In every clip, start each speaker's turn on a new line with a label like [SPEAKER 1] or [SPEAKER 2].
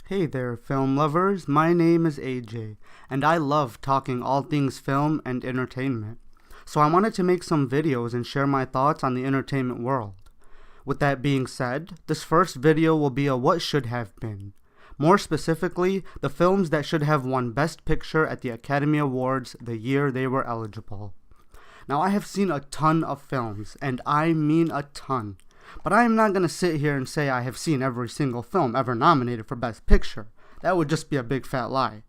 [SPEAKER 1] Hey there, film lovers. My name is AJ, and I love talking all things film and entertainment. So I wanted to make some videos and share my thoughts on the entertainment world. With that being said, this first video will be a what should have been. More specifically, the films that should have won Best Picture at the Academy Awards the year they were eligible. Now, I have seen a ton of films, and I mean a ton. But I am not going to sit here and say I have seen every single film ever nominated for Best Picture. That would just be a big fat lie.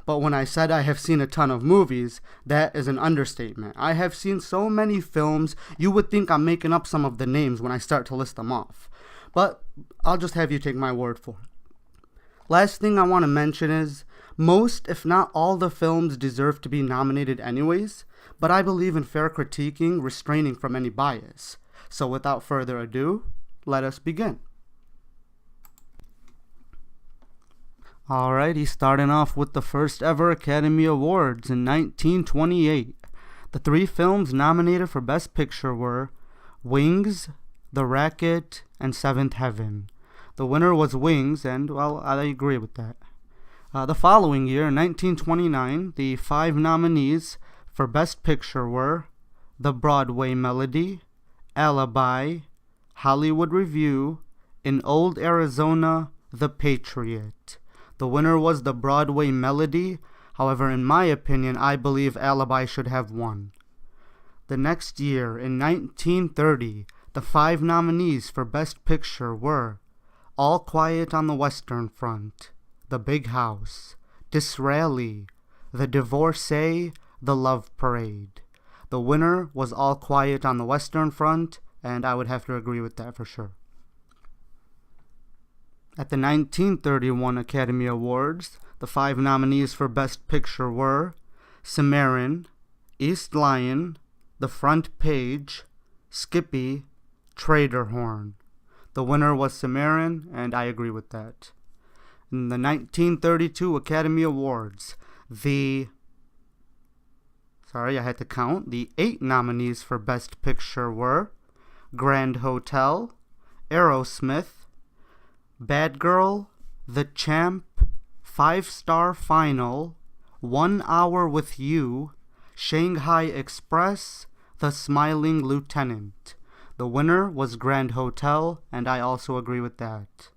[SPEAKER 1] But when I said I have seen a ton of movies, that is an understatement. I have seen so many films, you would think I'm making up some of the names when I start to list them off. But I'll just have you take my word for it. Last thing I want to mention is, most, if not all, the films deserve to be nominated anyways, but I believe in fair critiquing, restraining from any bias. So without further ado, let us begin. Alrighty, starting off with the first ever Academy Awards in 1928. The three films nominated for Best Picture were Wings, The Racket, and Seventh Heaven. The winner was Wings, and, well, I agree with that. The following year, in 1929, the five nominees for Best Picture were The Broadway Melody, Alibi, Hollywood Review, In Old Arizona, The Patriot. The winner was The Broadway Melody. However, in my opinion, I believe Alibi should have won. The next year, in 1930, the five nominees for Best Picture were All Quiet on the Western Front, The Big House, Disraeli, The Divorcee, The Love Parade. The winner was All Quiet on the Western Front, and I would have to agree with that for sure. At the 1931 Academy Awards, the five nominees for Best Picture were Cimarron, East Lyon, The Front Page, Skippy, Traderhorn. The winner was Cimarron, and I agree with that. In the 1932 Academy Awards, the 8 nominees for Best Picture were Grand Hotel, Aerosmith, Bad Girl, The Champ, 5-Star Final, 1 Hour with You, Shanghai Express, The Smiling Lieutenant. The winner was Grand Hotel, and I also agree with that.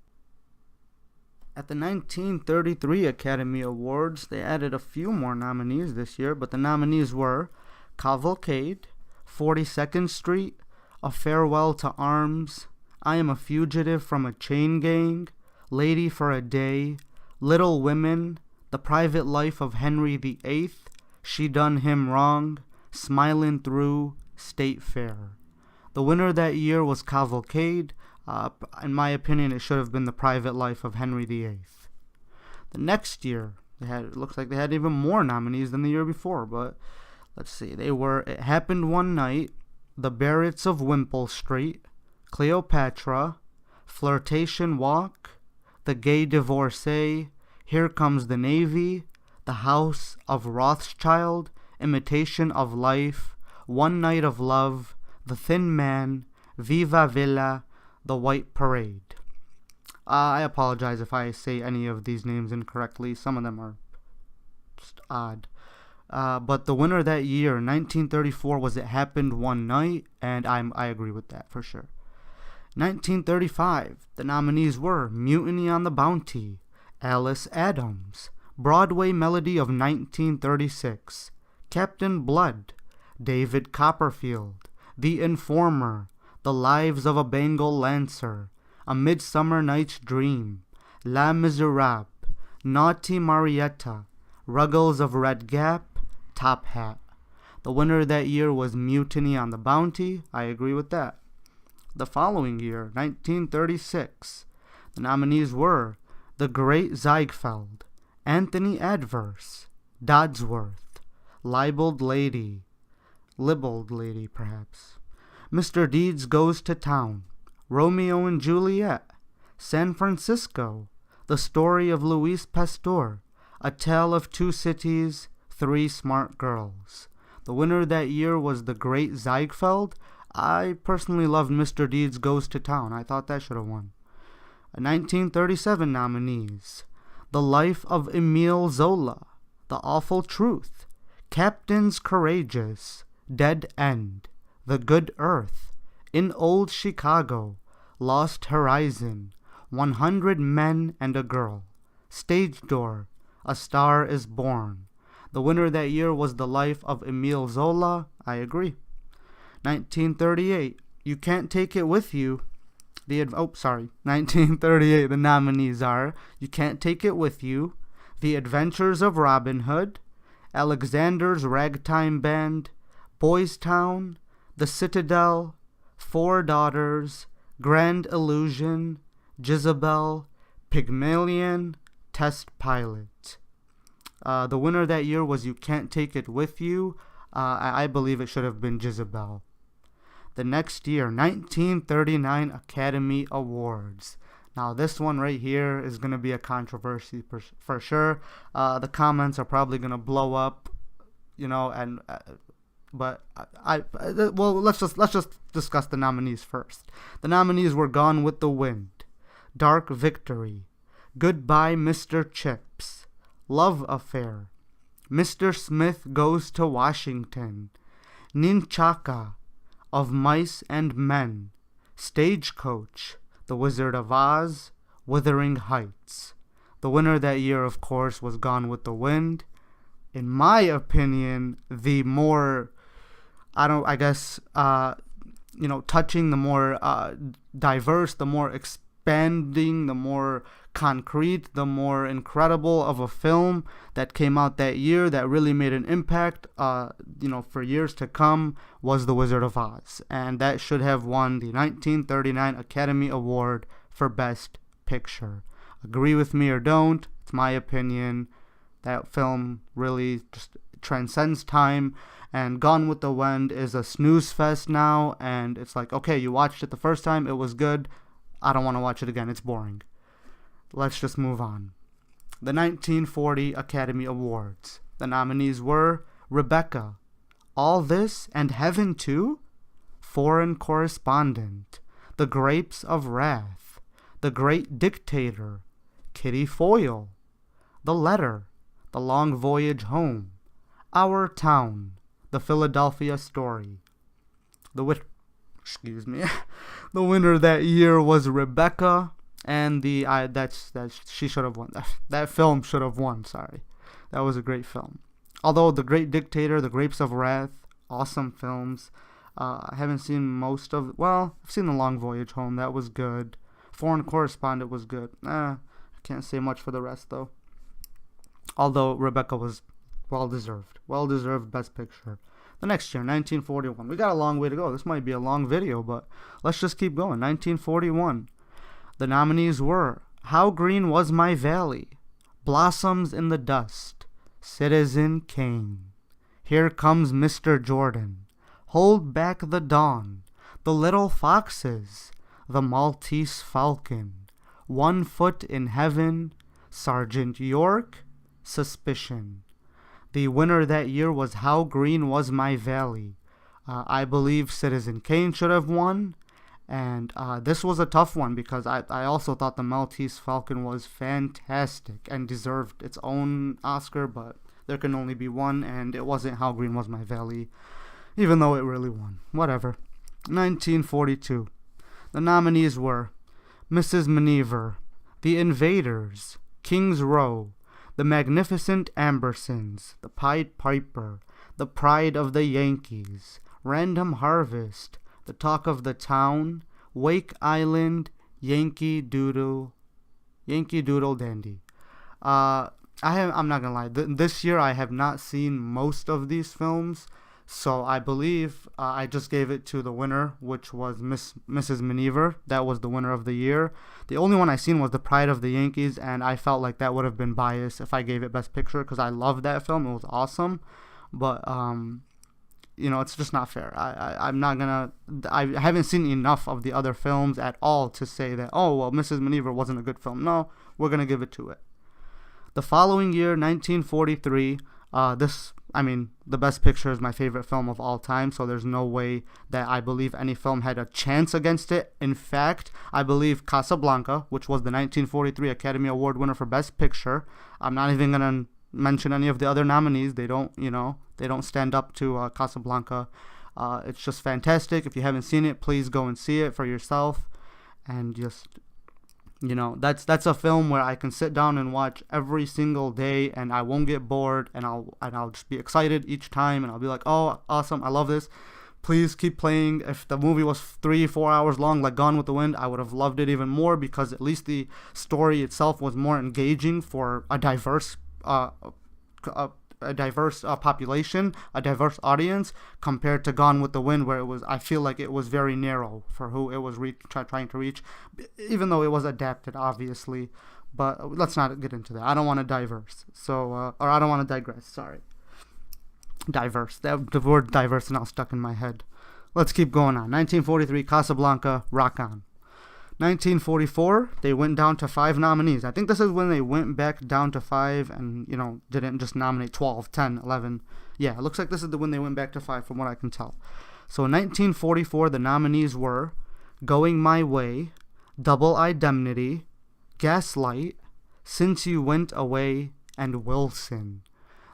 [SPEAKER 1] At the 1933 Academy Awards, they added a few more nominees this year, but the nominees were Cavalcade, 42nd Street, A Farewell to Arms, I Am a Fugitive from a Chain Gang, Lady for a Day, Little Women, The Private Life of Henry VIII, She Done Him Wrong, Smilin' Through, State Fair. The winner that year was Cavalcade. In my opinion, it should have been The Private Life of Henry VIII. The next year, it looks like they had even more nominees than the year before, but let's see. They were It Happened One Night, The Barretts of Wimpole Street, Cleopatra, Flirtation Walk, The Gay Divorcee, Here Comes the Navy, The House of Rothschild, Imitation of Life, One Night of Love, The Thin Man, Viva Villa, The White Parade. I apologize if I say any of these names incorrectly. Some of them are just odd. But the winner that year, 1934, was It Happened One Night, and I agree with that for sure. 1935, the nominees were Mutiny on the Bounty, Alice Adams, Broadway Melody of 1936, Captain Blood, David Copperfield, The Informer, The Lives of a Bengal Lancer, A Midsummer Night's Dream, Les Miserables, Naughty Marietta, Ruggles of Red Gap, Top Hat. The winner that year was Mutiny on the Bounty. I agree with that. The following year, 1936, the nominees were The Great Ziegfeld, Anthony Adverse, Dodsworth, Libeled Lady, perhaps, Mr. Deeds Goes to Town, Romeo and Juliet, San Francisco, The Story of Louise Pasteur, A Tale of Two Cities, Three Smart Girls. The winner that year was The Great Ziegfeld. I personally loved Mr. Deeds Goes to Town. I thought that should have won. 1937 nominees: The Life of Emile Zola, The Awful Truth, Captains Courageous, Dead End, The Good Earth, In Old Chicago, Lost Horizon, 100 Men and a Girl, Stage Door, A Star is Born. The winner that year was The Life of Emile Zola. I agree. 1938, You Can't Take It With You. 1938, the nominees are You Can't Take It With You, The Adventures of Robin Hood, Alexander's Ragtime Band, Boys Town, The Citadel, Four Daughters, Grand Illusion, Jezebel, Pygmalion, Test Pilot. The winner that year was You Can't Take It With You. I believe it should have been Jezebel. The next year, 1939 Academy Awards. Now, this one right here is going to be a controversy for sure. The comments are probably going to blow up, but let's just discuss the nominees first. The nominees were Gone with the Wind, Dark Victory, Goodbye Mr. Chips, Love Affair, Mr. Smith Goes to Washington, Ninchaka, Of Mice and Men, Stagecoach, The Wizard of Oz, Wuthering Heights. The winner that year, of course, was Gone with the Wind. In my opinion, the more, touching, the more diverse, the more expanding, the more concrete, the more incredible of a film that came out that year that really made an impact, for years to come, was The Wizard of Oz. And that should have won the 1939 Academy Award for Best Picture. Agree with me or don't, it's my opinion. That film really just transcends time, and Gone with the Wind is a snooze fest now, and it's like, okay, you watched it the first time, it was good, I don't want to watch it again, it's boring. Let's just move on. The 1940 Academy Awards. The nominees were Rebecca, All This and Heaven Too, Foreign Correspondent, The Grapes of Wrath, The Great Dictator, Kitty Foyle, The Letter, The Long Voyage Home, Our Town, The Philadelphia Story. The winner that year was Rebecca. And she should have won. That film should have won, sorry. That was a great film. Although The Great Dictator, The Grapes of Wrath, awesome films. I haven't seen most of, I've seen The Long Voyage Home, that was good. Foreign Correspondent was good. I can't say much for the rest, though. Although Rebecca was well-deserved. Well-deserved Best Picture. The next year, 1941. We got a long way to go. This might be a long video, but let's just keep going. 1941. The nominees were How Green Was My Valley, Blossoms in the Dust, Citizen Kane, Here Comes Mr. Jordan, Hold Back the Dawn, The Little Foxes, The Maltese Falcon, One Foot in Heaven, Sergeant York, Suspicion. The winner that year was How Green Was My Valley. I believe Citizen Kane should have won. And this was a tough one because I also thought The Maltese Falcon was fantastic and deserved its own Oscar, but there can only be one, and it wasn't How Green Was My Valley, even though it really won. Whatever. 1942. The nominees were Mrs. Miniver, The Invaders, King's Row, The Magnificent Ambersons, The Pied Piper, The Pride of the Yankees, Random Harvest, The Talk of the Town, Wake Island, Yankee Doodle Dandy. I'm not gonna lie. This year I have not seen most of these films, so I believe I just gave it to the winner, which was Mrs. Miniver. That was the winner of the year. The only one I seen was The Pride of the Yankees, and I felt like that would have been biased if I gave it Best Picture because I loved that film. It was awesome, but it's just not fair. I haven't seen enough of the other films at all to say that, Mrs. Miniver wasn't a good film. No, we're going to give it to it. The following year, 1943, this I mean, the Best Picture is my favorite film of all time, so there's no way that I believe any film had a chance against it. In fact, I believe Casablanca, which was the 1943 Academy Award winner for Best Picture, I'm not even going to mention any of the other nominees. They don't stand up to Casablanca. It's just fantastic. If you haven't seen it, please go and see it for yourself. And just, that's a film where I can sit down and watch every single day, and I won't get bored, and I'll just be excited each time, and I'll be like, oh, awesome, I love this. Please keep playing. If the movie was 3-4 hours long, like Gone with the Wind, I would have loved it even more, because at least the story itself was more engaging for a diverse population, a diverse audience, compared to Gone with the Wind, where I feel like it was very narrow for who it was trying to reach, even though it was adapted, obviously. But let's not get into that. I don't want to digress. Or I don't want to digress. Sorry. Diverse. The word diverse is now stuck in my head. Let's keep going on. 1943, Casablanca, rock on. 1944, they went down to 5 nominees. I think this is when they went back down to 5 and, didn't just nominate 12, 10, 11. Yeah, it looks like this is when they went back to 5 from what I can tell. So in 1944, the nominees were Going My Way, Double Indemnity, Gaslight, Since You Went Away, and Wilson.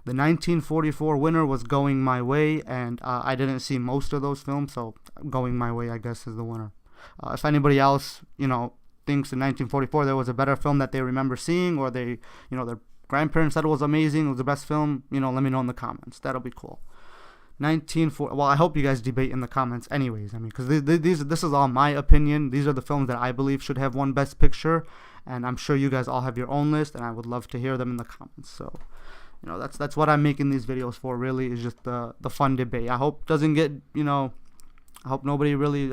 [SPEAKER 1] The 1944 winner was Going My Way, and I didn't see most of those films, so Going My Way, I guess, is the winner. If anybody else, thinks in 1944 there was a better film that they remember seeing, or their grandparents said it was amazing, it was the best film, let me know in the comments. That'll be cool. 1940. Well, I hope you guys debate in the comments, anyways. I mean, because this is all my opinion. These are the films that I believe should have won Best Picture, and I'm sure you guys all have your own list, and I would love to hear them in the comments. So, that's what I'm making these videos for. Really, is just the fun debate. I hope doesn't get I hope nobody really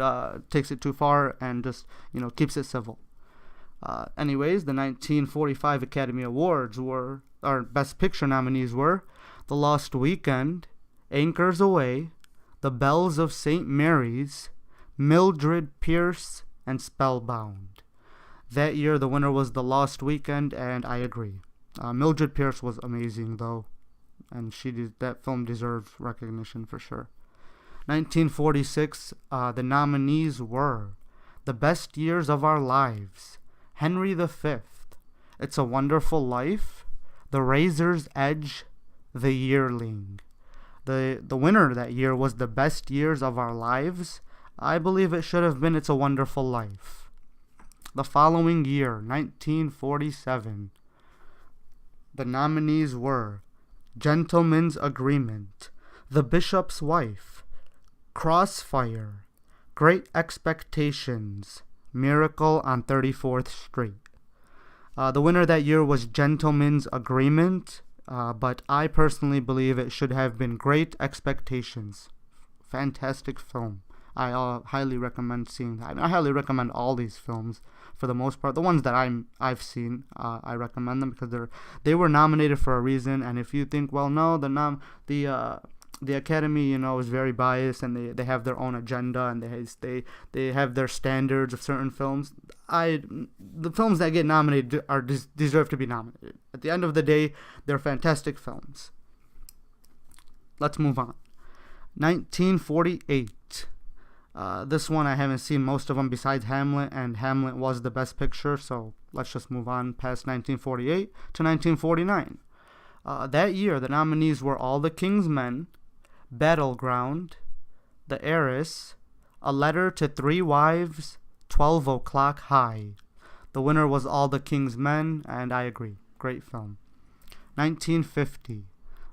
[SPEAKER 1] takes it too far and just, keeps it civil. Anyways, the 1945 Academy Awards our Best Picture nominees were The Lost Weekend, Anchors Aweigh, The Bells of St. Mary's, Mildred Pierce, and Spellbound. That year, the winner was The Lost Weekend, and I agree. Mildred Pierce was amazing, though, and that film deserves recognition for sure. 1946, the nominees were The Best Years of Our Lives, Henry V, It's a Wonderful Life, The Razor's Edge, The Yearling. The winner that year was The Best Years of Our Lives. I believe it should have been It's a Wonderful Life. The following year, 1947, the nominees were Gentleman's Agreement, The Bishop's Wife, Crossfire, Great Expectations, Miracle on 34th Street. The winner that year was Gentleman's Agreement, but I personally believe it should have been Great Expectations. Fantastic film. I highly recommend seeing that. I highly recommend all these films for the most part. The ones that I've seen, I recommend them because they were nominated for a reason. And if you think, well, no, the Academy, is very biased, and they have their own agenda, and they have their standards of certain films. The films that get nominated deserve to be nominated. At the end of the day, they're fantastic films. Let's move on. 1948. This one I haven't seen most of them besides Hamlet, and Hamlet was the Best Picture, so let's just move on past 1948 to 1949. That year, the nominees were All the King's Men, Battleground, The Heiress, A Letter to Three Wives, 12 O'Clock High. The winner was All the King's Men, and I agree. Great film. 1950.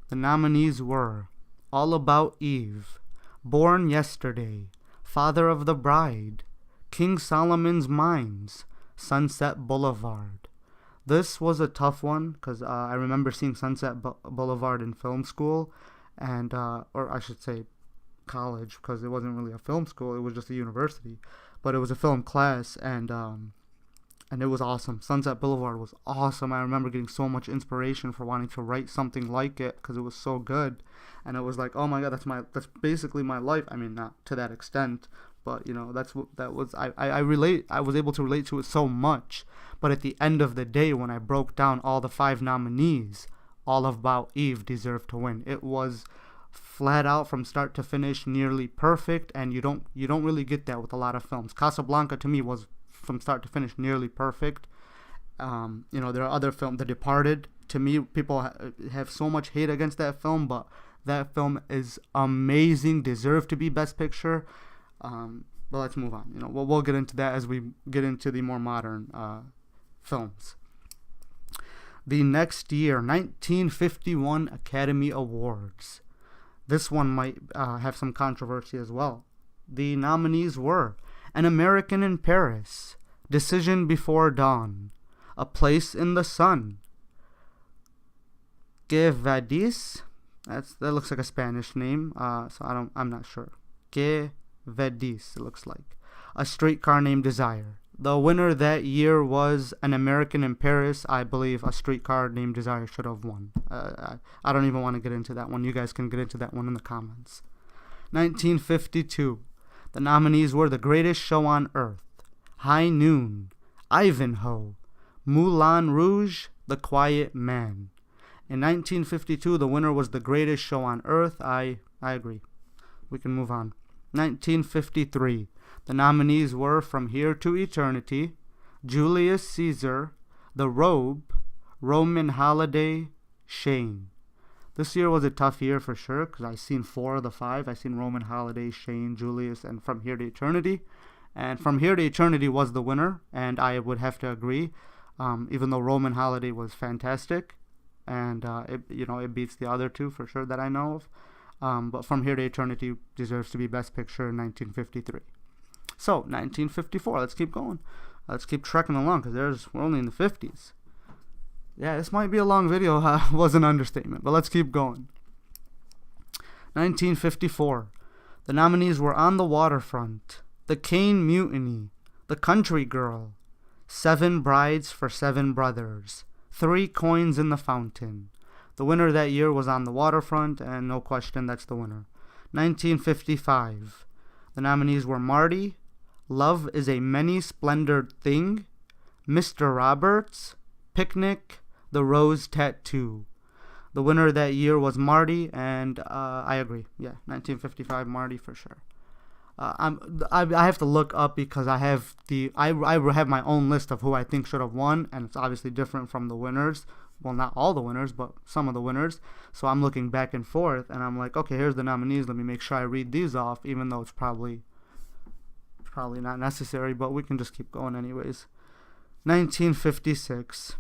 [SPEAKER 1] The nominees were All About Eve, Born Yesterday, Father of the Bride, King Solomon's Mines, Sunset Boulevard. This was a tough one because I remember seeing Sunset Boulevard in film school, and or I should say college, because it wasn't really a film school, it was just a university, but it was a film class, and it was awesome. Sunset Boulevard was awesome. I remember getting so much inspiration for wanting to write something like it because it was so good, and it was like, oh my god, that's basically my life. I mean, not to that extent, but I was able to relate to it so much. But at the end of the day, when I broke down all the 5 nominees, All About Eve deserved to win. It was flat out from start to finish nearly perfect, and you don't really get that with a lot of films. Casablanca to me was from start to finish nearly perfect. There are other films. The Departed, to me, people have so much hate against that film, but that film is amazing, deserved to be Best Picture. But let's move on. We'll get into that as we get into the more modern films. The next year, 1951 Academy Awards. This one might have some controversy as well. The nominees were An American in Paris, Decision Before Dawn, A Place in the Sun, Que Vadis. That looks like a Spanish name, so I'm not sure. Que Vadis, it looks like. A Streetcar Named Desire. The winner that year was An American in Paris. I believe A Streetcar Named Desire should have won. I don't even want to get into that one. You guys can get into that one in the comments. 1952. The nominees were The Greatest Show on Earth, High Noon, Ivanhoe, Moulin Rouge, The Quiet Man. In 1952, the winner was The Greatest Show on Earth. I agree. We can move on. 1953. The nominees were From Here to Eternity, Julius Caesar, The Robe, Roman Holiday, Shane. This year was a tough year for sure, because I seen 4 of the 5. I seen Roman Holiday, Shane, Julius, and From Here to Eternity. And From Here to Eternity was the winner, and I would have to agree, even though Roman Holiday was fantastic, and it beats the other 2 for sure that I know of. But From Here to Eternity deserves to be Best Picture in 1953. So, 1954, let's keep going. Let's keep trekking along, because we're only in the 50s. Yeah, this might be a long video, was an understatement, but let's keep going. 1954. The nominees were On the Waterfront, The Caine Mutiny, The Country Girl, 7 Brides for 7 Brothers, 3 Coins in the Fountain. The winner that year was On the Waterfront, and no question, that's the winner. 1955. The nominees were Marty, Love is a Many-Splendored Thing, Mr. Roberts, Picnic, The Rose Tattoo. The winner that year was Marty, and I agree. Yeah, 1955 Marty for sure. I have to look up because I have my own list of who I think should have won, and it's obviously different from the winners. Well, not all the winners, but some of the winners. So I'm looking back and forth, and I'm like, okay, here's the nominees. Let me make sure I read these off, even though it's probably not necessary, but we can just keep going anyways. 1956.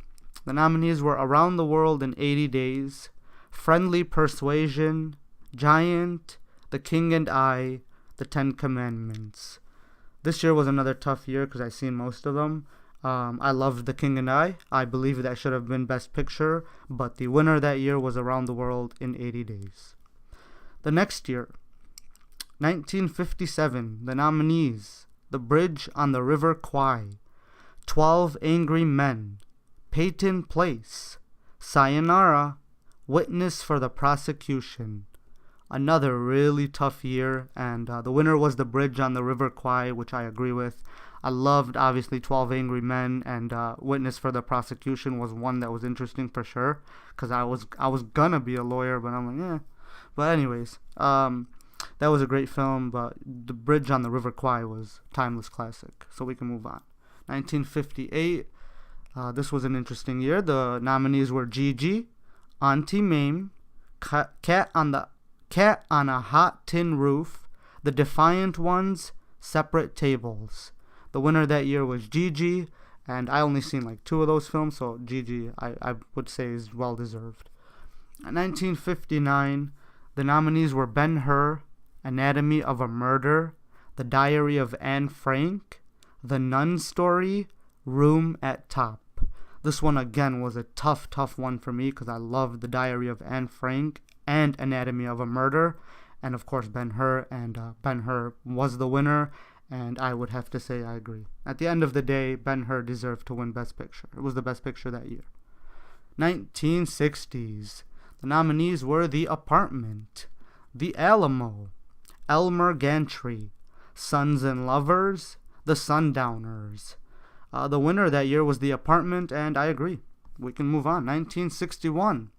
[SPEAKER 1] The nominees were Around the World in 80 Days, Friendly Persuasion, Giant, The King and I, The 10 Commandments. This year was another tough year because I've seen most of them. I loved The King and I. I believe that should have been Best Picture, but the winner that year was Around the World in 80 Days. The next year, 1957, the nominees, The Bridge on the River Kwai, 12 Angry Men, Peyton Place, Sayonara, Witness for the Prosecution. Another really tough year, and the winner was The Bridge on the River Kwai, which I agree with. I loved, obviously, 12 Angry Men, and Witness for the Prosecution was one that was interesting for sure, because I was gonna be a lawyer, but I'm like, But anyways, that was a great film, but The Bridge on the River Kwai was a timeless classic, so we can move on. 1958, this was an interesting year. The nominees were Gigi, Auntie Mame, Cat on a Hot Tin Roof, The Defiant Ones, Separate Tables. The winner that year was Gigi, and I only seen like 2 of those films, so Gigi I would say is well deserved. In 1959, the nominees were Ben-Hur, Anatomy of a Murder, The Diary of Anne Frank, The Nun Story, Room at Top. This one again was a tough one for me because I loved The Diary of Anne Frank and Anatomy of a Murder, and of course Ben-Hur, and Ben-Hur was the winner, and I would have to say I agree. At the end of the day, Ben-Hur deserved to win Best Picture. It was the Best Picture that year. 1960s. The nominees were The Apartment, The Alamo, Elmer Gantry, Sons and Lovers, The Sundowners. The winner that year was The Apartment, and I agree. We can move on. 1961.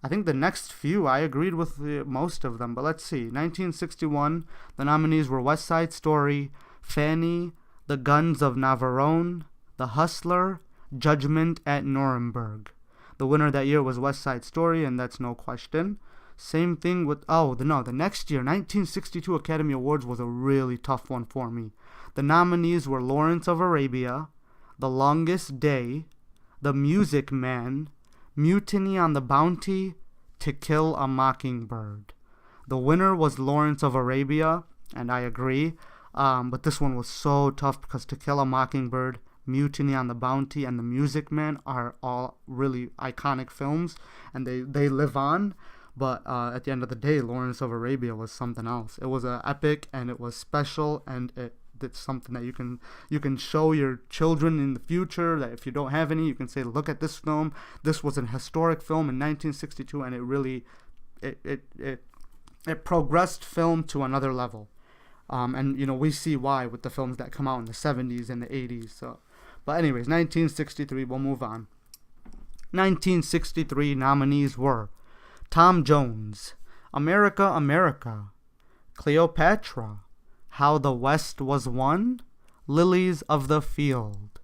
[SPEAKER 1] I think the next few I agreed with most of them, but let's see. 1961, the nominees were West Side Story, Fanny, The Guns of Navarone, The Hustler, Judgment at Nuremberg. The winner that year was West Side Story, and that's no question. Same thing with, the next year, 1962 Academy Awards was a really tough one for me. The nominees were Lawrence of Arabia, The Longest Day, The Music Man, Mutiny on the Bounty, To Kill a Mockingbird. The winner was Lawrence of Arabia, and I agree, but this one was so tough because To Kill a Mockingbird, Mutiny on the Bounty, and The Music Man are all really iconic films, and they live on. But at the end of the day, Lawrence of Arabia was something else. It was an epic, and it was special, and it's something that you can show your children in the future. That if you don't have any, you can say, look at this film. This was an historic film in 1962, and it really it progressed film to another level. And we see why with the films that come out in the 70s and the 80s. So, but anyways, 1963. We'll move on. 1963 nominees were Tom Jones, America, America, Cleopatra, How the West Was Won, Lilies of the Field.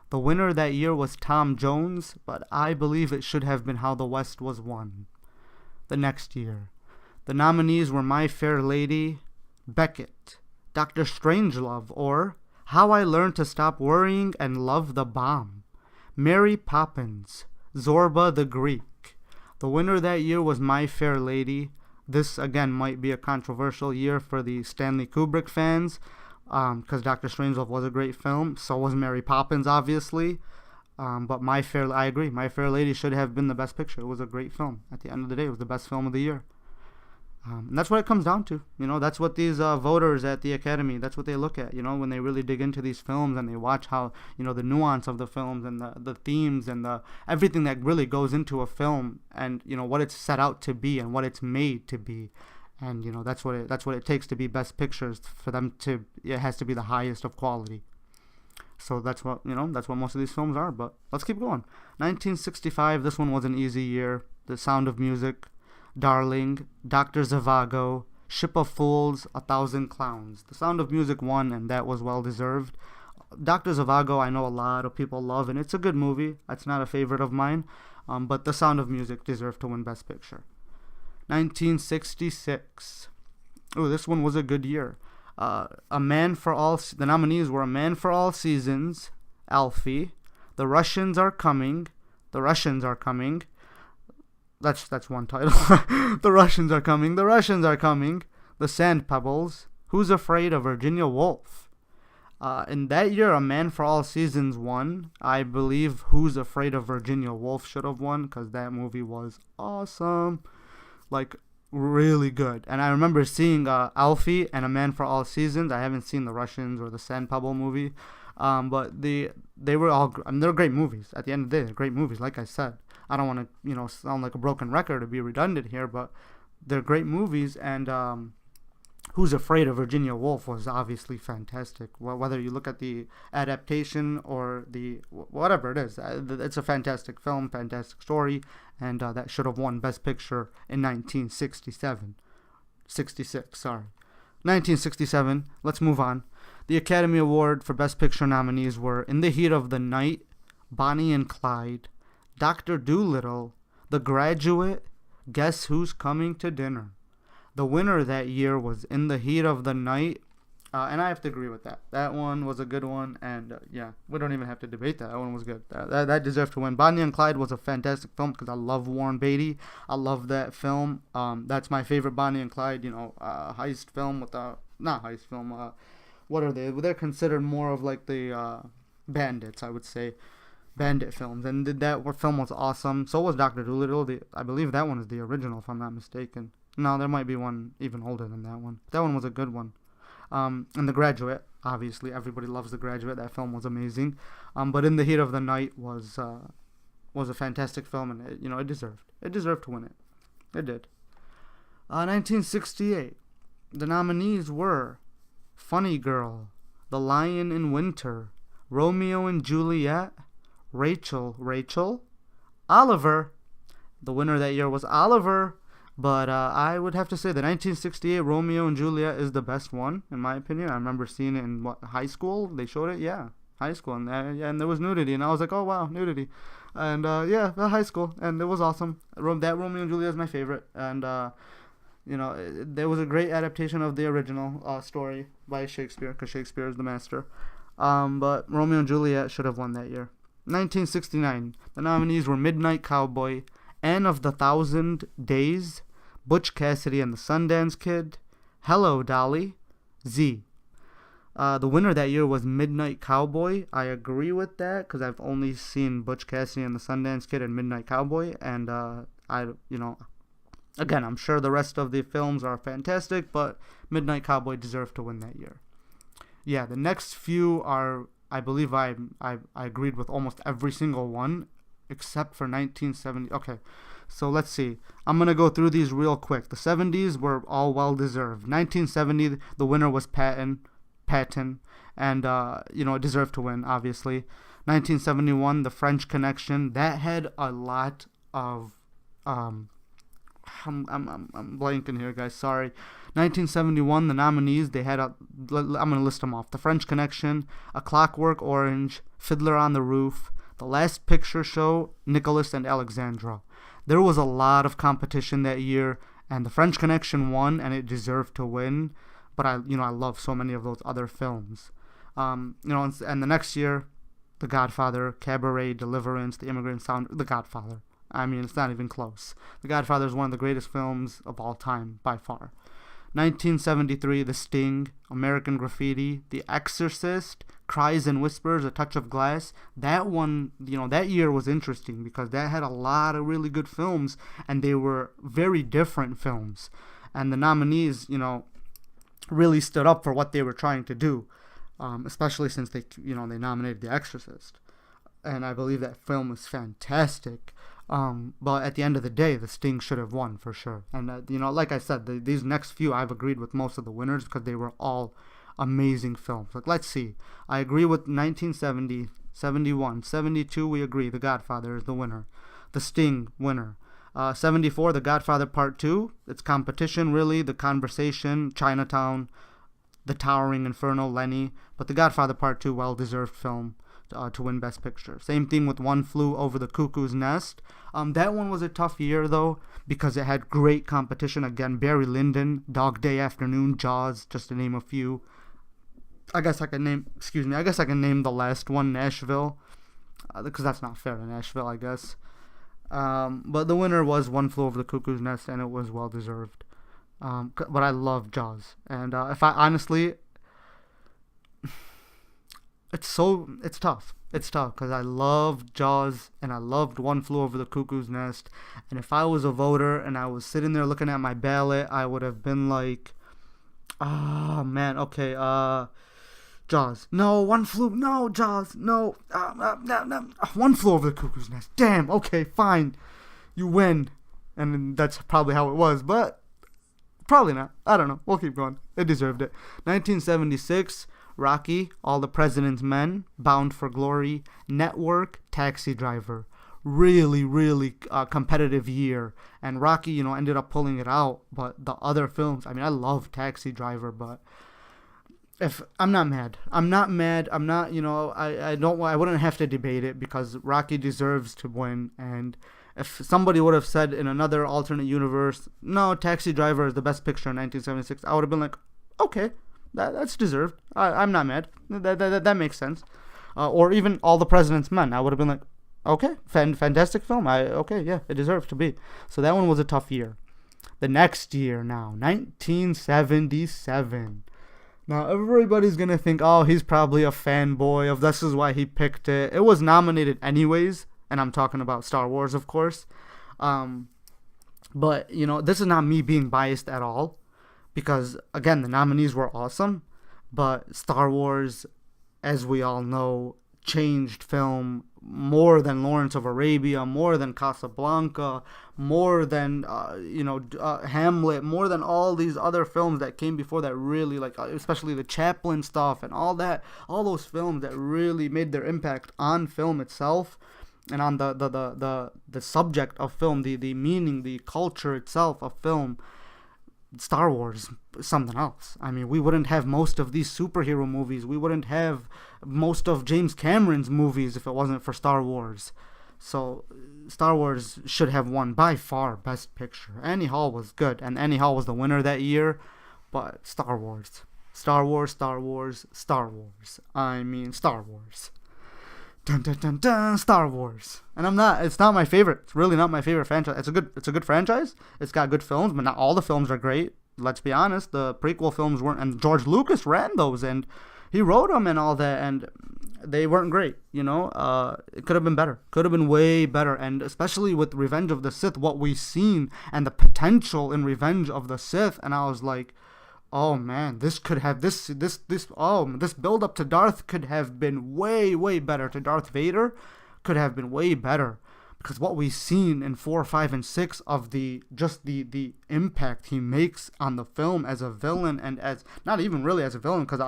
[SPEAKER 1] The winner that year was Tom Jones, but I believe it should have been How the West Was Won. The next year, the nominees were My Fair Lady, Beckett, Dr. Strangelove, or How I Learned to Stop Worrying and Love the Bomb, Mary Poppins, Zorba the Greek. The winner that year was My Fair Lady. This, again, might be a controversial year for the Stanley Kubrick fans, because Dr. Strangelove was a great film. So was Mary Poppins, obviously. But I agree. My Fair Lady should have been the best picture. It was a great film. At the end of the day, it was the best film of the year. And that's what it comes down to. That's what these voters at the Academy, that's what they look at, when they really dig into these films and they watch how, the nuance of the films and the themes and everything that really goes into a film and, what it's set out to be and what it's made to be. And, that's what it takes to be best pictures for them to, it has to be the highest of quality. So that's what most of these films are. But let's keep going. 1965, this one was an easy year. The Sound of Music, Darling, Dr. Zhivago, Ship of Fools, 1,000 Clowns. The Sound of Music won, and that was well deserved. Dr. Zhivago, I know a lot of people love, and it's a good movie. It's not a favorite of mine, but The Sound of Music deserved to win Best Picture. 1966. Oh, this one was a good year. The nominees were A Man for All Seasons, Alfie, The Russians Are Coming, That's one title. The Russians Are Coming, The Sand Pebbles, Who's Afraid of Virginia Woolf. In that year, A Man for All Seasons won. I believe Who's Afraid of Virginia Woolf should have won because that movie was awesome. Like, really good. And I remember seeing Alfie and A Man for All Seasons. I haven't seen The Russians or the Sand Pebble movie. But they were all, they're great movies. At the end of the day, they're great movies, like I said. I don't want to, sound like a broken record or be redundant here, but they're great movies. And Who's Afraid of Virginia Woolf was obviously fantastic. Whether you look at the adaptation or the whatever it is, it's a fantastic film, fantastic story, and that should have won Best Picture in 1967. Let's move on. The Academy Award for Best Picture nominees were In the Heat of the Night, Bonnie and Clyde, Dr. Dolittle, The Graduate, Guess Who's Coming to Dinner. The winner that year was In the Heat of the Night, and I have to agree with that. That one was a good one, and we don't even have to debate that. That one was good. That deserved to win. Bonnie and Clyde was a fantastic film because I love Warren Beatty. I love that film. That's my favorite Bonnie and Clyde, heist film with not heist film, what are they? They're considered more of like the bandits, I would say. Bandit films, and that film was awesome. So was Dr. Dolittle. I believe that one is the original, if I'm not mistaken. No, there might be one even older than that one. That one was a good one. And The Graduate, obviously, everybody loves The Graduate. That film was amazing. But In the Heat of the Night was a fantastic film, and it deserved to win it. It did. 1968. The nominees were Funny Girl, The Lion in Winter, Romeo and Juliet, Rachel, Oliver, The winner that year was Oliver, but I would have to say the 1968 Romeo and Juliet is the best one, in my opinion. I remember seeing it in high school. They showed it, yeah, high school, and there was nudity, and I was like, oh wow, nudity, and high school, and it was awesome. That Romeo and Juliet is my favorite, and there was a great adaptation of the original story by Shakespeare, because Shakespeare is the master. But Romeo and Juliet should have won that year. 1969, the nominees were Midnight Cowboy, Anne of the Thousand Days, Butch Cassidy and the Sundance Kid, Hello Dolly, Z. The winner that year was Midnight Cowboy. I agree with that because I've only seen Butch Cassidy and the Sundance Kid and Midnight Cowboy, and again, I'm sure the rest of the films are fantastic, but Midnight Cowboy deserved to win that year. Yeah, the next few are, I believe I agreed with almost every single one except for 1970. Okay, so let's see. I'm going to go through these real quick. The 70s were all well-deserved. 1970, the winner was Patton, and, it deserved to win, obviously. 1971, The French Connection. That had a lot of, I'm blanking here, guys, sorry. 1971, the nominees, they had I'm going to list them off. The French Connection, A Clockwork Orange, Fiddler on the Roof, The Last Picture Show, Nicholas and Alexandra. There was a lot of competition that year, and The French Connection won, and it deserved to win. But I love so many of those other films. And the next year, The Godfather, Cabaret, Deliverance, The Immigrant Sound, The Godfather. I mean, it's not even close. The Godfather is one of the greatest films of all time, by far. 1973, The Sting, American Graffiti, The Exorcist, Cries and Whispers, A Touch of Glass. That one, that year was interesting because that had a lot of really good films, and they were very different films. And the nominees, really stood up for what they were trying to do, especially since they nominated The Exorcist. And I believe that film was fantastic. But at the end of the day, The Sting should have won for sure. And, like I said, these next few, I've agreed with most of the winners because they were all amazing films. Like, let's see. I agree with 1970, 71, 72, we agree. The Godfather is the winner. The Sting, winner. 74, The Godfather Part 2. It's competition, really. The Conversation, Chinatown, The Towering Inferno, Lenny. But The Godfather Part 2, well-deserved film to win Best Picture. Same thing with One Flew Over the Cuckoo's Nest. That one was a tough year, though, because it had great competition. Again, Barry Lyndon, Dog Day Afternoon, Jaws, just to name a few. I guess I can name the last one, Nashville, because that's not fair to Nashville, I guess. But the winner was One Flew Over the Cuckoo's Nest, and it was well deserved. But I love Jaws, and if I honestly, it's tough. It's tough because I loved Jaws and I loved One Flew Over the Cuckoo's Nest. And if I was a voter and I was sitting there looking at my ballot, I would have been like, oh man, okay, Jaws. No, Jaws. No, One Flew Over the Cuckoo's Nest. Damn, okay, fine. You win. And that's probably how it was, but probably not. I don't know. We'll keep going. It deserved it. 1976, Rocky, All the President's Men, Bound for Glory, Network, Taxi Driver. Really, really competitive year. And Rocky, ended up pulling it out. But the other films, I mean, I love Taxi Driver, but I'm not mad. I wouldn't have to debate it because Rocky deserves to win. And if somebody would have said in another alternate universe, no, Taxi Driver is the best picture in 1976, I would have been like, okay, that's deserved. I'm not mad. That makes sense. Or even All the President's Men, I would have been like, okay, fantastic film. It deserves to be. So that one was a tough year. The next year now, 1977. Now, everybody's going to think, oh, he's probably a fanboy of this is why he picked it. It was nominated anyways, and I'm talking about Star Wars, of course. But, this is not me being biased at all, because, again, the nominees were awesome, but Star Wars, as we all know, changed film more than Lawrence of Arabia, more than Casablanca, more than Hamlet, more than all these other films that came before that really, especially the Chaplin stuff and all those films that really made their impact on film itself. and on the subject of film, the meaning, the culture itself of film, Star Wars is something else. I mean, we wouldn't have most of these superhero movies. We wouldn't have most of James Cameron's movies if it wasn't for Star Wars. So Star Wars should have won by far Best Picture. Annie Hall was good, and Annie Hall was the winner that year. But Star Wars, Star Wars, Star Wars, Star Wars. I mean, Star Wars. Dun dun dun dun. Star Wars. And it's not my favorite. It's really not my favorite franchise. It's a good franchise. It's got good films, but not all the films are great. Let's be honest. The prequel films weren't, and George Lucas ran those, and he wrote them and all that, and they weren't great. It could have been better. Could have been way better. And especially with Revenge of the Sith, what we've seen and the potential in Revenge of the Sith, and I was like, oh man, this could have this build up to Darth could have been way better. To Darth Vader could have been way better, because what we've seen in 4, 5, and 6 of the impact he makes on the film as a villain, and as not even really as a villain, because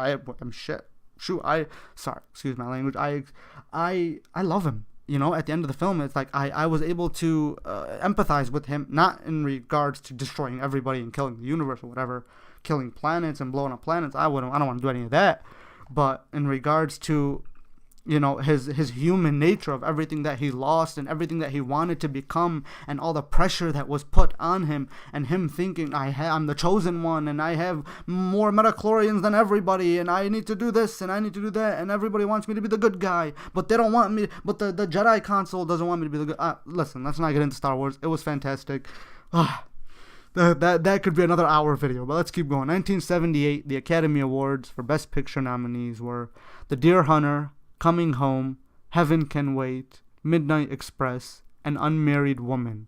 [SPEAKER 1] excuse my language, I love him. At the end of the film, it's like I was able to empathize with him, not in regards to destroying everybody and killing the universe or whatever, killing planets and blowing up planets. I don't want to do any of that. But in regards to, his human nature of everything that he lost and everything that he wanted to become, and all the pressure that was put on him, and him thinking, I'm the chosen one, and I have more midichlorians than everybody, and I need to do this and I need to do that, and everybody wants me to be the good guy, but they don't want me, but the Jedi Council doesn't want me to be the good. Listen, let's not get into Star Wars. It was fantastic. That could be another hour video, but let's keep going. 1978, the Academy Awards for Best Picture nominees were The Deer Hunter, Coming Home, Heaven Can Wait, Midnight Express, and Unmarried Woman.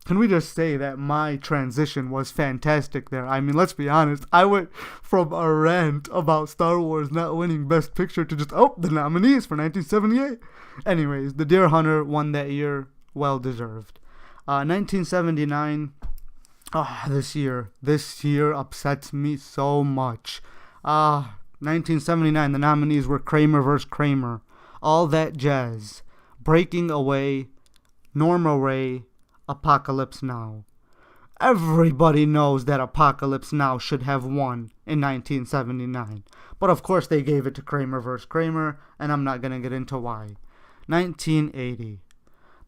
[SPEAKER 1] Can we just say that my transition was fantastic there? I mean, let's be honest. I went from a rant about Star Wars not winning Best Picture to just, the nominees for 1978. Anyways, The Deer Hunter won that year. Well deserved. 1979. This year upsets me so much. 1979, the nominees were Kramer vs. Kramer, All That Jazz, Breaking Away, Norma Ray, Apocalypse Now. Everybody knows that Apocalypse Now should have won in 1979. But of course they gave it to Kramer vs. Kramer, and I'm not going to get into why. 1980.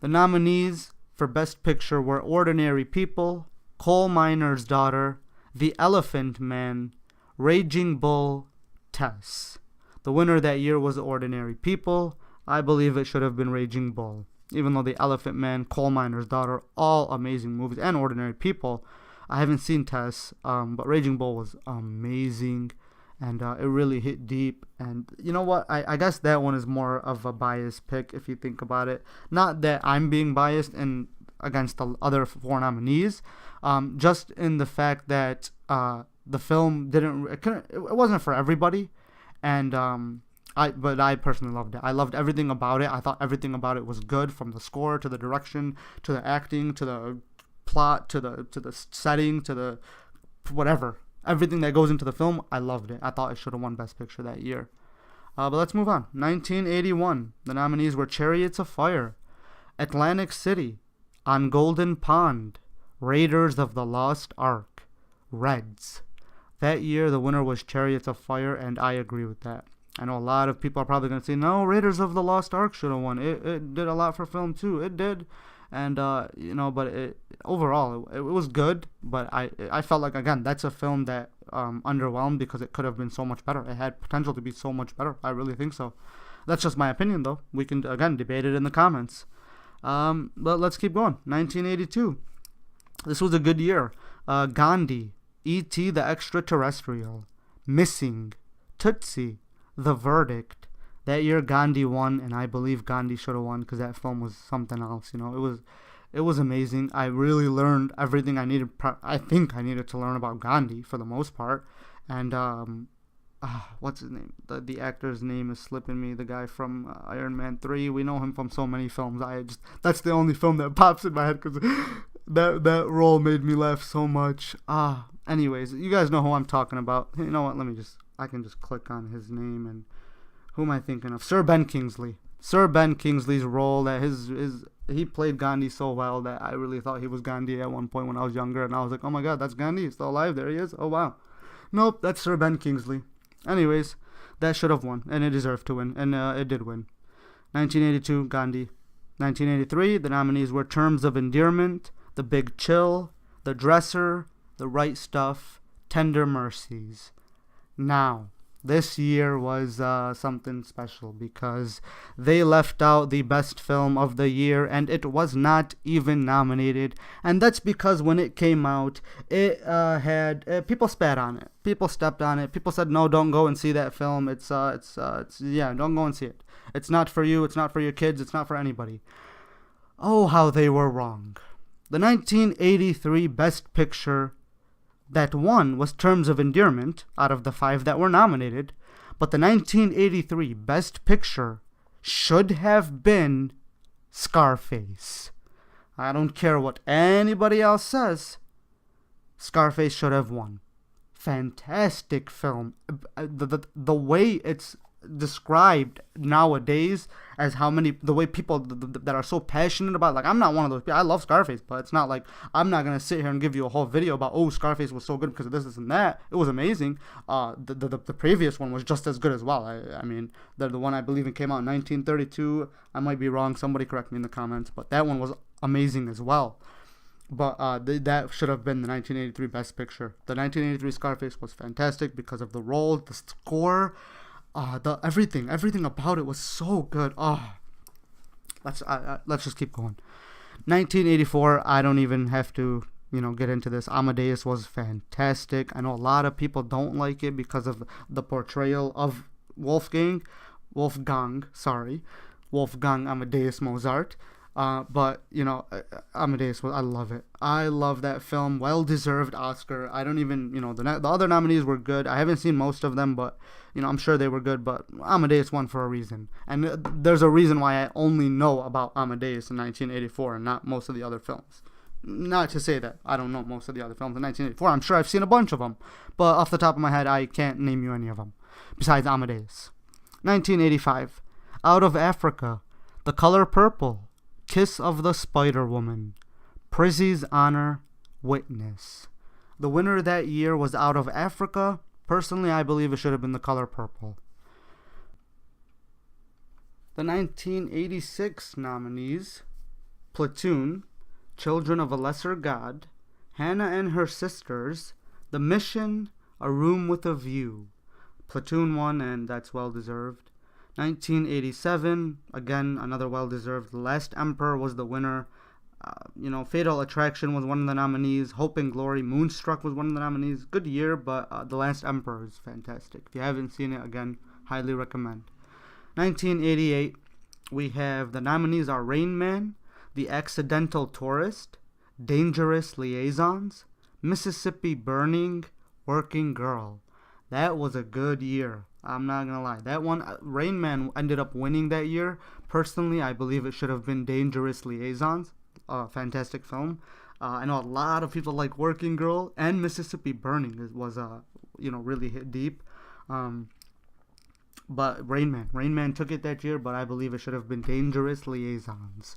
[SPEAKER 1] The nominees for Best Picture were Ordinary People, Coal Miner's Daughter, The Elephant Man, Raging Bull, Tess. The winner that year was Ordinary People. I believe it should have been Raging Bull. Even though The Elephant Man, Coal Miner's Daughter, all amazing movies, and Ordinary People. I haven't seen Tess, but Raging Bull was amazing, and it really hit deep. And you know what? I guess that one is more of a biased pick if you think about it. Not that I'm being biased against the other 4 nominees, just in the fact that the film it wasn't for everybody, and but I personally loved it. I loved everything about it. I thought everything about it was good, from the score to the direction to the acting to the plot to the setting to the whatever. Everything that goes into the film, I loved it. I thought it should have won Best Picture that year. But let's move on. 1981. The nominees were Chariots of Fire, Atlantic City, On Golden Pond, Raiders of the Lost Ark, Reds. That year, the winner was Chariots of Fire, and I agree with that. I know a lot of people are probably going to say, no, Raiders of the Lost Ark should have won. It did a lot for film, too. It did. And, but overall, it was good. But I felt like, again, that's a film that underwhelmed because it could have been so much better. It had potential to be so much better. I really think so. That's just my opinion, though. We can, again, debate it in the comments. But let's keep going. 1982. This was a good year. Gandhi, E.T. the Extraterrestrial, Missing, Tootsie, The Verdict. That year Gandhi won, and I believe Gandhi should have won because that film was something else. It was amazing. I really learned everything I needed. I think I needed to learn about Gandhi for the most part. And what's his name? The actor's name is slipping me. The guy from Iron Man 3. We know him from so many films. That's the only film that pops in my head because that role made me laugh so much. Anyways, you guys know who I'm talking about. You know what? I can just click on his name, and who am I thinking of? Sir Ben Kingsley. Sir Ben Kingsley's role, that he played Gandhi so well that I really thought he was Gandhi at one point when I was younger, and I was like, oh my god, that's Gandhi, he's still alive, there he is, oh wow. Nope, that's Sir Ben Kingsley. Anyways, that should have won, and it deserved to win, and it did win. 1982, Gandhi. 1983, the nominees were Terms of Endearment, The Big Chill, The Dresser, The Right Stuff, Tender Mercies. Now, this year was something special because they left out the best film of the year and it was not even nominated. And that's because when it came out, it had people spat on it. People stepped on it. People said, no, don't go and see that film. It's don't go and see it. It's not for you. It's not for your kids. It's not for anybody. Oh, how they were wrong. The 1983 Best Picture that won was Terms of Endearment out of the 5 that were nominated, but the 1983 Best Picture should have been Scarface. I don't care what anybody else says. Scarface should have won. Fantastic film. The way it's described nowadays as the way people that are so passionate about, like, I'm not one of those people. I love Scarface, but it's not like I'm not gonna sit here and give you a whole video about, oh, Scarface was so good because of this and that. It was amazing. The previous one was just as good as well. I mean, the one I believe in came out in 1932. I might be wrong, somebody correct me in the comments, but that one was amazing as well. But that should have been the 1983 Best Picture. The 1983 Scarface was fantastic because of the role, the score, everything about it was so good. Let's just keep going. 1984, I don't even have to get into this. Amadeus was fantastic. I know a lot of people don't like it because of the portrayal of Wolfgang Amadeus Mozart. But Amadeus I love it. I love that film. Well deserved Oscar. I don't even the other nominees were good. I haven't seen most of them, but I'm sure they were good. But Amadeus won for a reason, and there's a reason why I only know about Amadeus in 1984 and not most of the other films. Not to say that I don't know most of the other films in 1984. I'm sure I've seen a bunch of them, but off the top of my head, I can't name you any of them besides Amadeus. 1985, Out of Africa, The Color Purple, Kiss of the Spider-Woman, Prizzy's Honor, Witness. The winner that year was Out of Africa. Personally, I believe it should have been The Color Purple. The 1986 nominees: Platoon, Children of a Lesser God, Hannah and Her Sisters, The Mission, A Room with a View. Platoon won, and that's well deserved. 1987, again, another well-deserved. The Last Emperor was the winner. Fatal Attraction was one of the nominees. Hope and Glory, Moonstruck was one of the nominees. Good year, but The Last Emperor is fantastic. If you haven't seen it, again, highly recommend. 1988, we have the nominees are Rain Man, The Accidental Tourist, Dangerous Liaisons, Mississippi Burning, Working Girl. That was a good year. I'm not gonna lie. That one, Rain Man ended up winning that year. Personally, I believe it should have been Dangerous Liaisons. Fantastic film. I know a lot of people like Working Girl, and Mississippi Burning was really hit deep. But Rain Man took it that year, but I believe it should have been Dangerous Liaisons.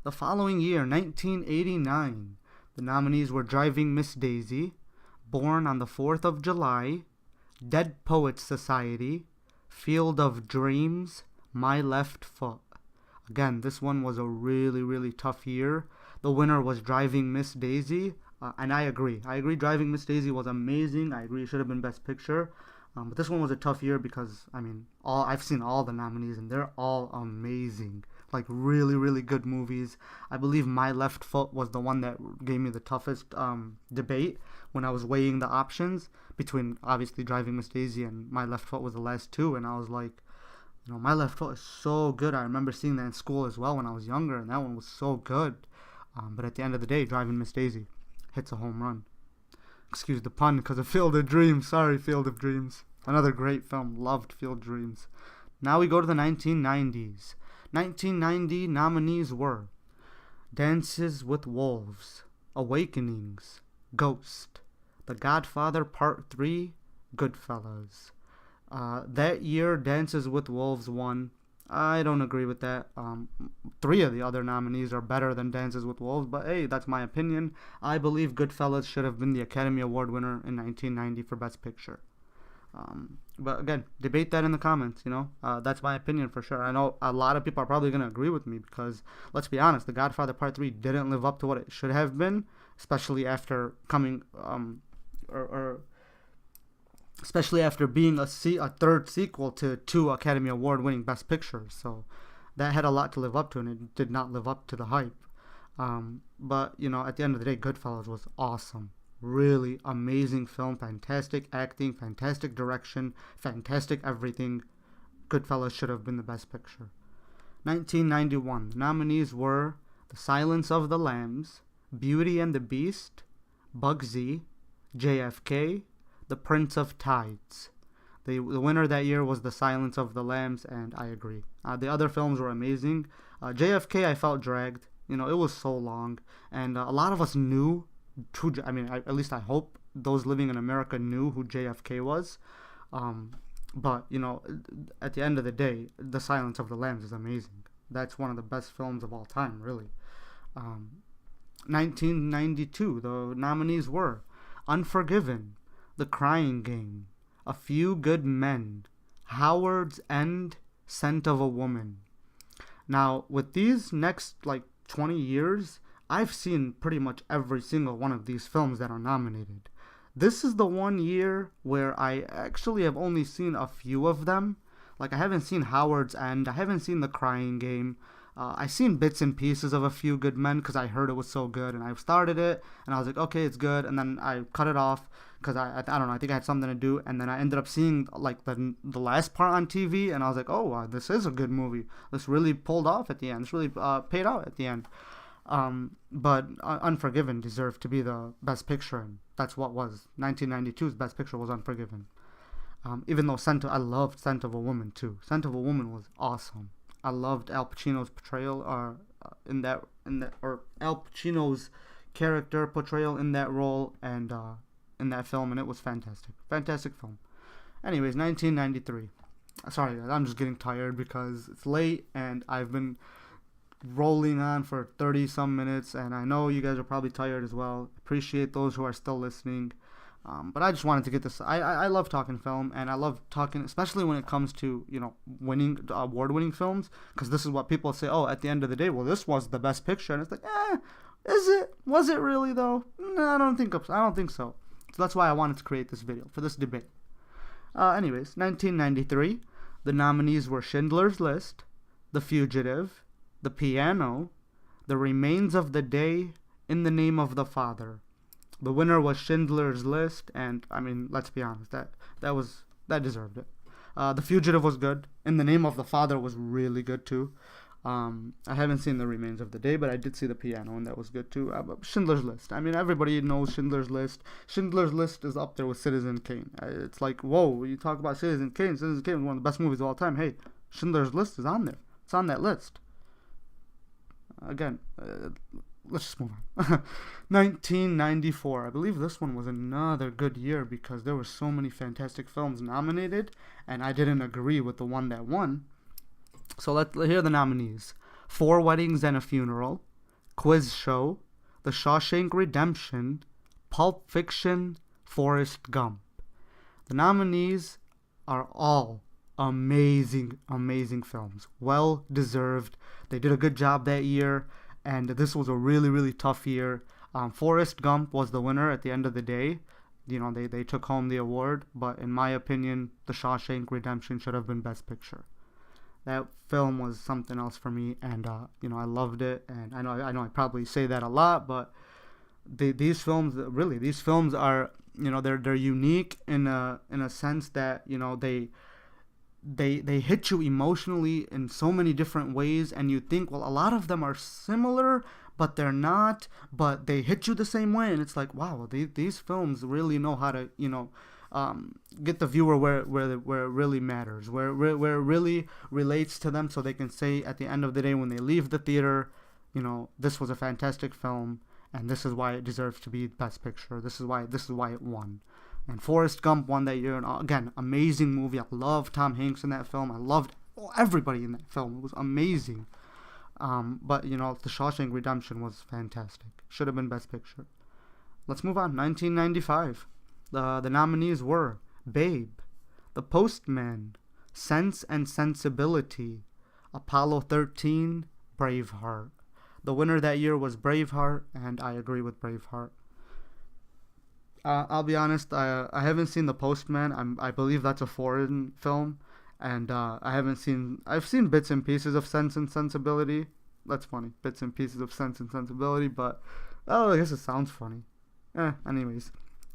[SPEAKER 1] The following year, 1989, the nominees were Driving Miss Daisy, Born on the 4th of July, Dead Poets Society, Field of Dreams, My Left Foot. Again, this one was a really, really tough year. The winner was Driving Miss Daisy, and I agree. Driving Miss Daisy was amazing. I agree it should have been Best Picture. But this one was a tough year because, I've seen all the nominees, and they're all amazing. Like, really, really good movies. I believe My Left Foot was the one that gave me the toughest debate when I was weighing the options between, obviously, Driving Miss Daisy and My Left Foot was the last two. And I was like, My Left Foot is so good. I remember seeing that in school as well when I was younger, and that one was so good. But at the end of the day, Driving Miss Daisy hits a home run. Excuse the pun, because of Field of Dreams. Sorry, Field of Dreams. Another great film. Loved Field of Dreams. Now we go to the 1990s. 1990 nominees were Dances with Wolves, Awakenings, Ghost, The Godfather Part 3, Goodfellas. That year, Dances with Wolves won. I don't agree with that. Three of the other nominees are better than Dances with Wolves, but hey, that's my opinion. I believe Goodfellas should have been the Academy Award winner in 1990 for Best Picture. But again, debate that in the comments. That's my opinion for sure. I know a lot of people are probably going to agree with me because, let's be honest, The Godfather Part 3 didn't live up to what it should have been, especially after coming, or especially after being a third sequel to two Academy Award winning Best Pictures. So that had a lot to live up to, and it did not live up to the hype. But at the end of the day, Goodfellas was awesome. Really amazing film, fantastic acting, fantastic direction, fantastic everything. Goodfellas should have been the Best Picture. 1991, the nominees were The Silence of the Lambs, Beauty and the Beast, Bugsy, JFK, The Prince of Tides. The winner that year was The Silence of the Lambs, and I agree. The other films were amazing. JFK I felt dragged. It was so long, and a lot of us knew at least I hope those living in America knew who JFK was. But at the end of the day, The Silence of the Lambs is amazing. That's one of the best films of all time, really. 1992, the nominees were Unforgiven, The Crying Game, A Few Good Men, Howard's End, Scent of a Woman. Now, with these next 20 years, I've seen pretty much every single one of these films that are nominated. This is the one year where I actually have only seen a few of them. I haven't seen Howard's End. I haven't seen The Crying Game. I've seen bits and pieces of A Few Good Men because I heard it was so good, and I started it, and I was like, okay, it's good, and then I cut it off because I don't know, I think I had something to do, and then I ended up seeing the last part on TV, and I was like, oh, wow, this is a good movie. This really pulled off at the end. This really paid out at the end. But Unforgiven deserved to be the Best Picture, and that's what was 1992's Best Picture was Unforgiven. Even though I loved Scent of a Woman too. Scent of a Woman was awesome. I loved Al Pacino's portrayal, or Al Pacino's character portrayal in that role, and in that film, and it was fantastic film. Anyways, 1993. Sorry, I'm just getting tired because it's late and I've been rolling on for 30 some minutes, and I know you guys are probably tired as well. Appreciate those who are still listening, but I just wanted to get this. I love talking film, and I love talking, especially when it comes to winning award-winning films, because this is what people say. Oh, at the end of the day, well, this was the Best Picture, and it's like, is it? Was it really though? No, I don't think so. So that's why I wanted to create this video for this debate. Anyways, 1993, the nominees were Schindler's List, The Fugitive, The Piano, The Remains of the Day, In the Name of the Father. The winner was Schindler's List, and let's be honest, that deserved it. The Fugitive was good. In the Name of the Father was really good too. I haven't seen The Remains of the Day, but I did see The Piano, and that was good too. Schindler's List. Everybody knows Schindler's List. Schindler's List is up there with Citizen Kane. It's like, whoa, you talk about Citizen Kane. Citizen Kane is one of the best movies of all time. Hey, Schindler's List is on there. It's on that list. Again, let's just move on. 1994. I believe this one was another good year because there were so many fantastic films nominated, and I didn't agree with the one that won. So let's hear the nominees. 4 Weddings and a Funeral, Quiz Show, The Shawshank Redemption, Pulp Fiction, Forrest Gump. The nominees are all amazing films. Well deserved. They did a good job that year, and this was a really, really tough year. Forrest Gump was the winner at the end of the day. They took home the award, but in my opinion, The Shawshank Redemption should have been Best Picture. That film was something else for me, and I loved it. And I know I probably say that a lot, but these films are they're unique in a sense that they hit you emotionally in so many different ways, and you think, well, a lot of them are similar, but they're not, but they hit you the same way, and it's like, wow, these films really know how to get the viewer where it really matters, where it really relates to them, so they can say at the end of the day when they leave the theater, this was a fantastic film, and this is why it deserves to be Best Picture. This is why it won. And Forrest Gump won that year, and again, amazing movie. I loved Tom Hanks in that film. I loved everybody in that film. It was amazing. But The Shawshank Redemption was fantastic. Should have been Best Picture. Let's move on. 1995. The nominees were Babe, The Postman, Sense and Sensibility, Apollo 13, Braveheart. The winner that year was Braveheart, and I agree with Braveheart. I'll be honest, I haven't seen The Postman. I believe that's a foreign film, and I've seen bits and pieces of Sense and Sensibility. That's funny, bits and pieces of Sense and Sensibility, but I guess it sounds funny. Anyways,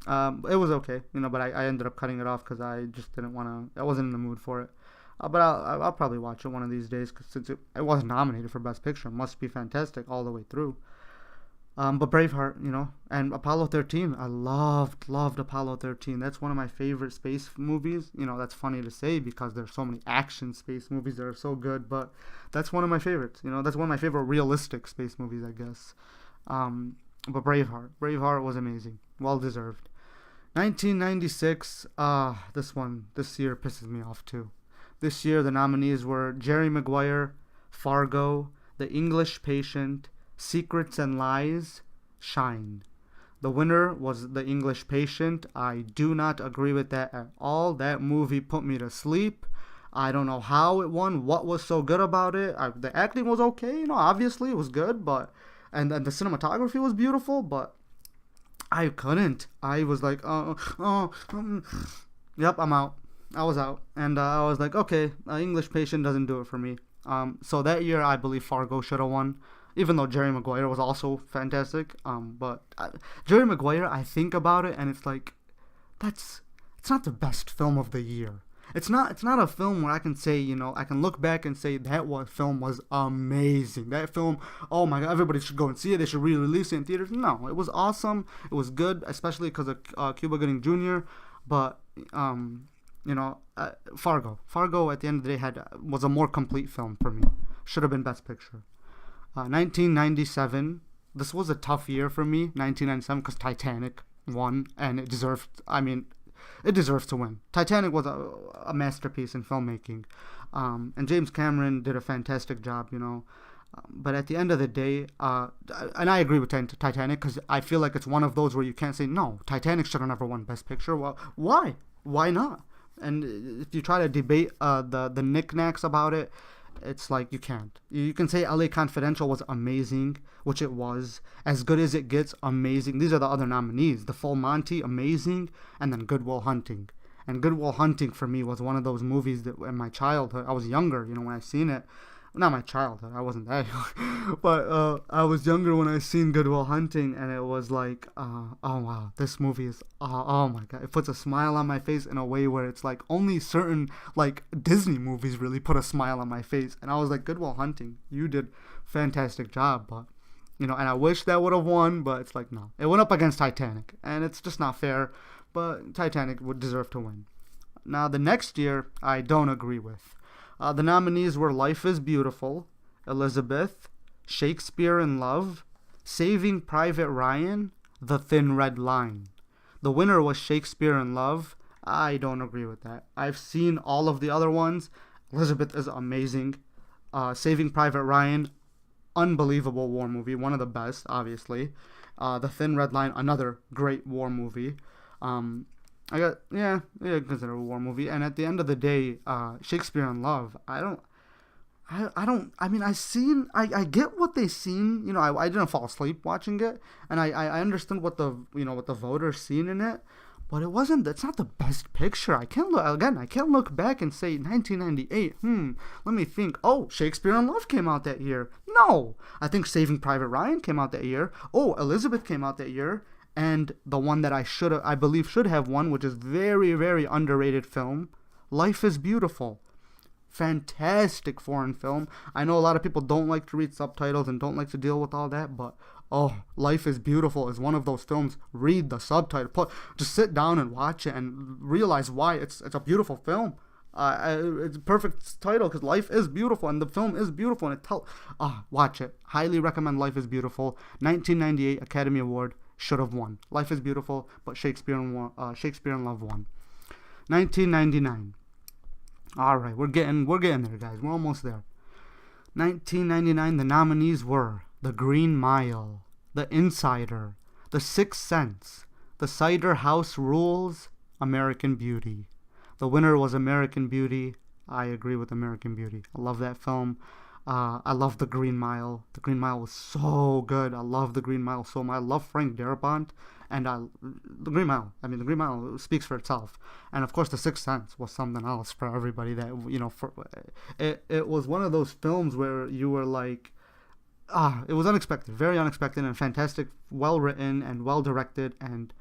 [SPEAKER 1] it was okay, but I ended up cutting it off because I just didn't want to. I wasn't in the mood for it. But I'll probably watch it one of these days, because since it wasn't nominated for Best Picture, it must be fantastic all the way through. But Braveheart, and Apollo 13, I loved Apollo 13. That's one of my favorite space movies. That's funny to say because there's so many action space movies that are so good, but that's one of my favorites. That's one of my favorite realistic space movies, I guess. But Braveheart was amazing. Well deserved. 1996, this year pisses me off too. This year, the nominees were Jerry Maguire, Fargo, The English Patient, Secrets and Lies, Shine. The winner was The English Patient. I do not agree with that at all. That movie put me to sleep. I don't know how it won. What was so good about it? The acting was okay, obviously it was good, but and the cinematography was beautiful, but I couldn't. I was like, yep, I'm out. I was out, and I was like, okay, English Patient doesn't do it for me. So that year, I believe Fargo should have won, even though Jerry Maguire was also fantastic. But Jerry Maguire, I think about it, and it's like, it's not the best film of the year. It's not a film where I can say, I can look back and say film was amazing. That film, oh my God, everybody should go and see it. They should re-release it in theaters. No, it was awesome. It was good, especially because of Cuba Gooding Jr. But Fargo at the end of the day was a more complete film for me. Should have been Best Picture. 1997. This was a tough year for me. 1997 because Titanic won, and it deserved. It deserves to win. Titanic was a masterpiece in filmmaking, and James Cameron did a fantastic job. But at the end of the day, and I agree with Titanic because I feel like it's one of those where you can't say no. Titanic should have never won Best Picture. Well, why? Why not? And if you try to debate the knickknacks about it, it's like you can't. You can say LA Confidential was amazing, which it was. As Good as It Gets, amazing. These are the other nominees. The Full Monty, amazing. And then Good Will Hunting. And Good Will Hunting for me was one of those movies that in my childhood, I was younger, when I seen it. Not my childhood, I wasn't that young, but I was younger when I seen Good Will Hunting, and it was like, oh wow, this movie is, oh my God, it puts a smile on my face in a way where it's like only certain like Disney movies really put a smile on my face, and I was like, Good Will Hunting, you did fantastic job, but and I wish that would have won, but it's like no, it went up against Titanic, and it's just not fair, but Titanic would deserve to win. Now the next year, I don't agree with. The nominees were Life is Beautiful, Elizabeth, Shakespeare in Love, Saving Private Ryan, The Thin Red Line. The winner was Shakespeare in Love. I don't agree with that. I've seen all of the other ones. Elizabeth is amazing. Saving Private Ryan, unbelievable war movie, one of the best, obviously. The Thin Red Line, another great war movie. Consider a war movie. And at the end of the day, Shakespeare in Love, I get what they seen. I didn't fall asleep watching it, and I understand what the voters seen in it, but it's not the best picture. I can't look back and say 1998. Let me think. Oh, Shakespeare in Love came out that year. No, I think Saving Private Ryan came out that year. Oh, Elizabeth came out that year. And the one that I believe should have won, which is very, very underrated film, Life is Beautiful. Fantastic foreign film. I know a lot of people don't like to read subtitles and don't like to deal with all that, but Life is Beautiful is one of those films. Read the subtitle. Just sit down and watch it and realize why it's a beautiful film. It's a perfect title because Life is Beautiful, and the film is beautiful, and watch it. Highly recommend Life is Beautiful. 1998 Academy Award. Should have won. Life is Beautiful, but Shakespeare in Love won. 1999. All right, we're getting there, guys. We're almost there. 1999, the nominees were The Green Mile, The Insider, The Sixth Sense, The Cider House Rules, American Beauty. The winner was American Beauty. I agree with American Beauty. I love that film. I love The Green Mile. The Green Mile was so good. I love The Green Mile so much. I love Frank Darabont. And The Green Mile. I mean, The Green Mile speaks for itself. And of course, The Sixth Sense was something else for everybody. That it was one of those films where you were like, it was unexpected, very unexpected, and fantastic, well written and well directed and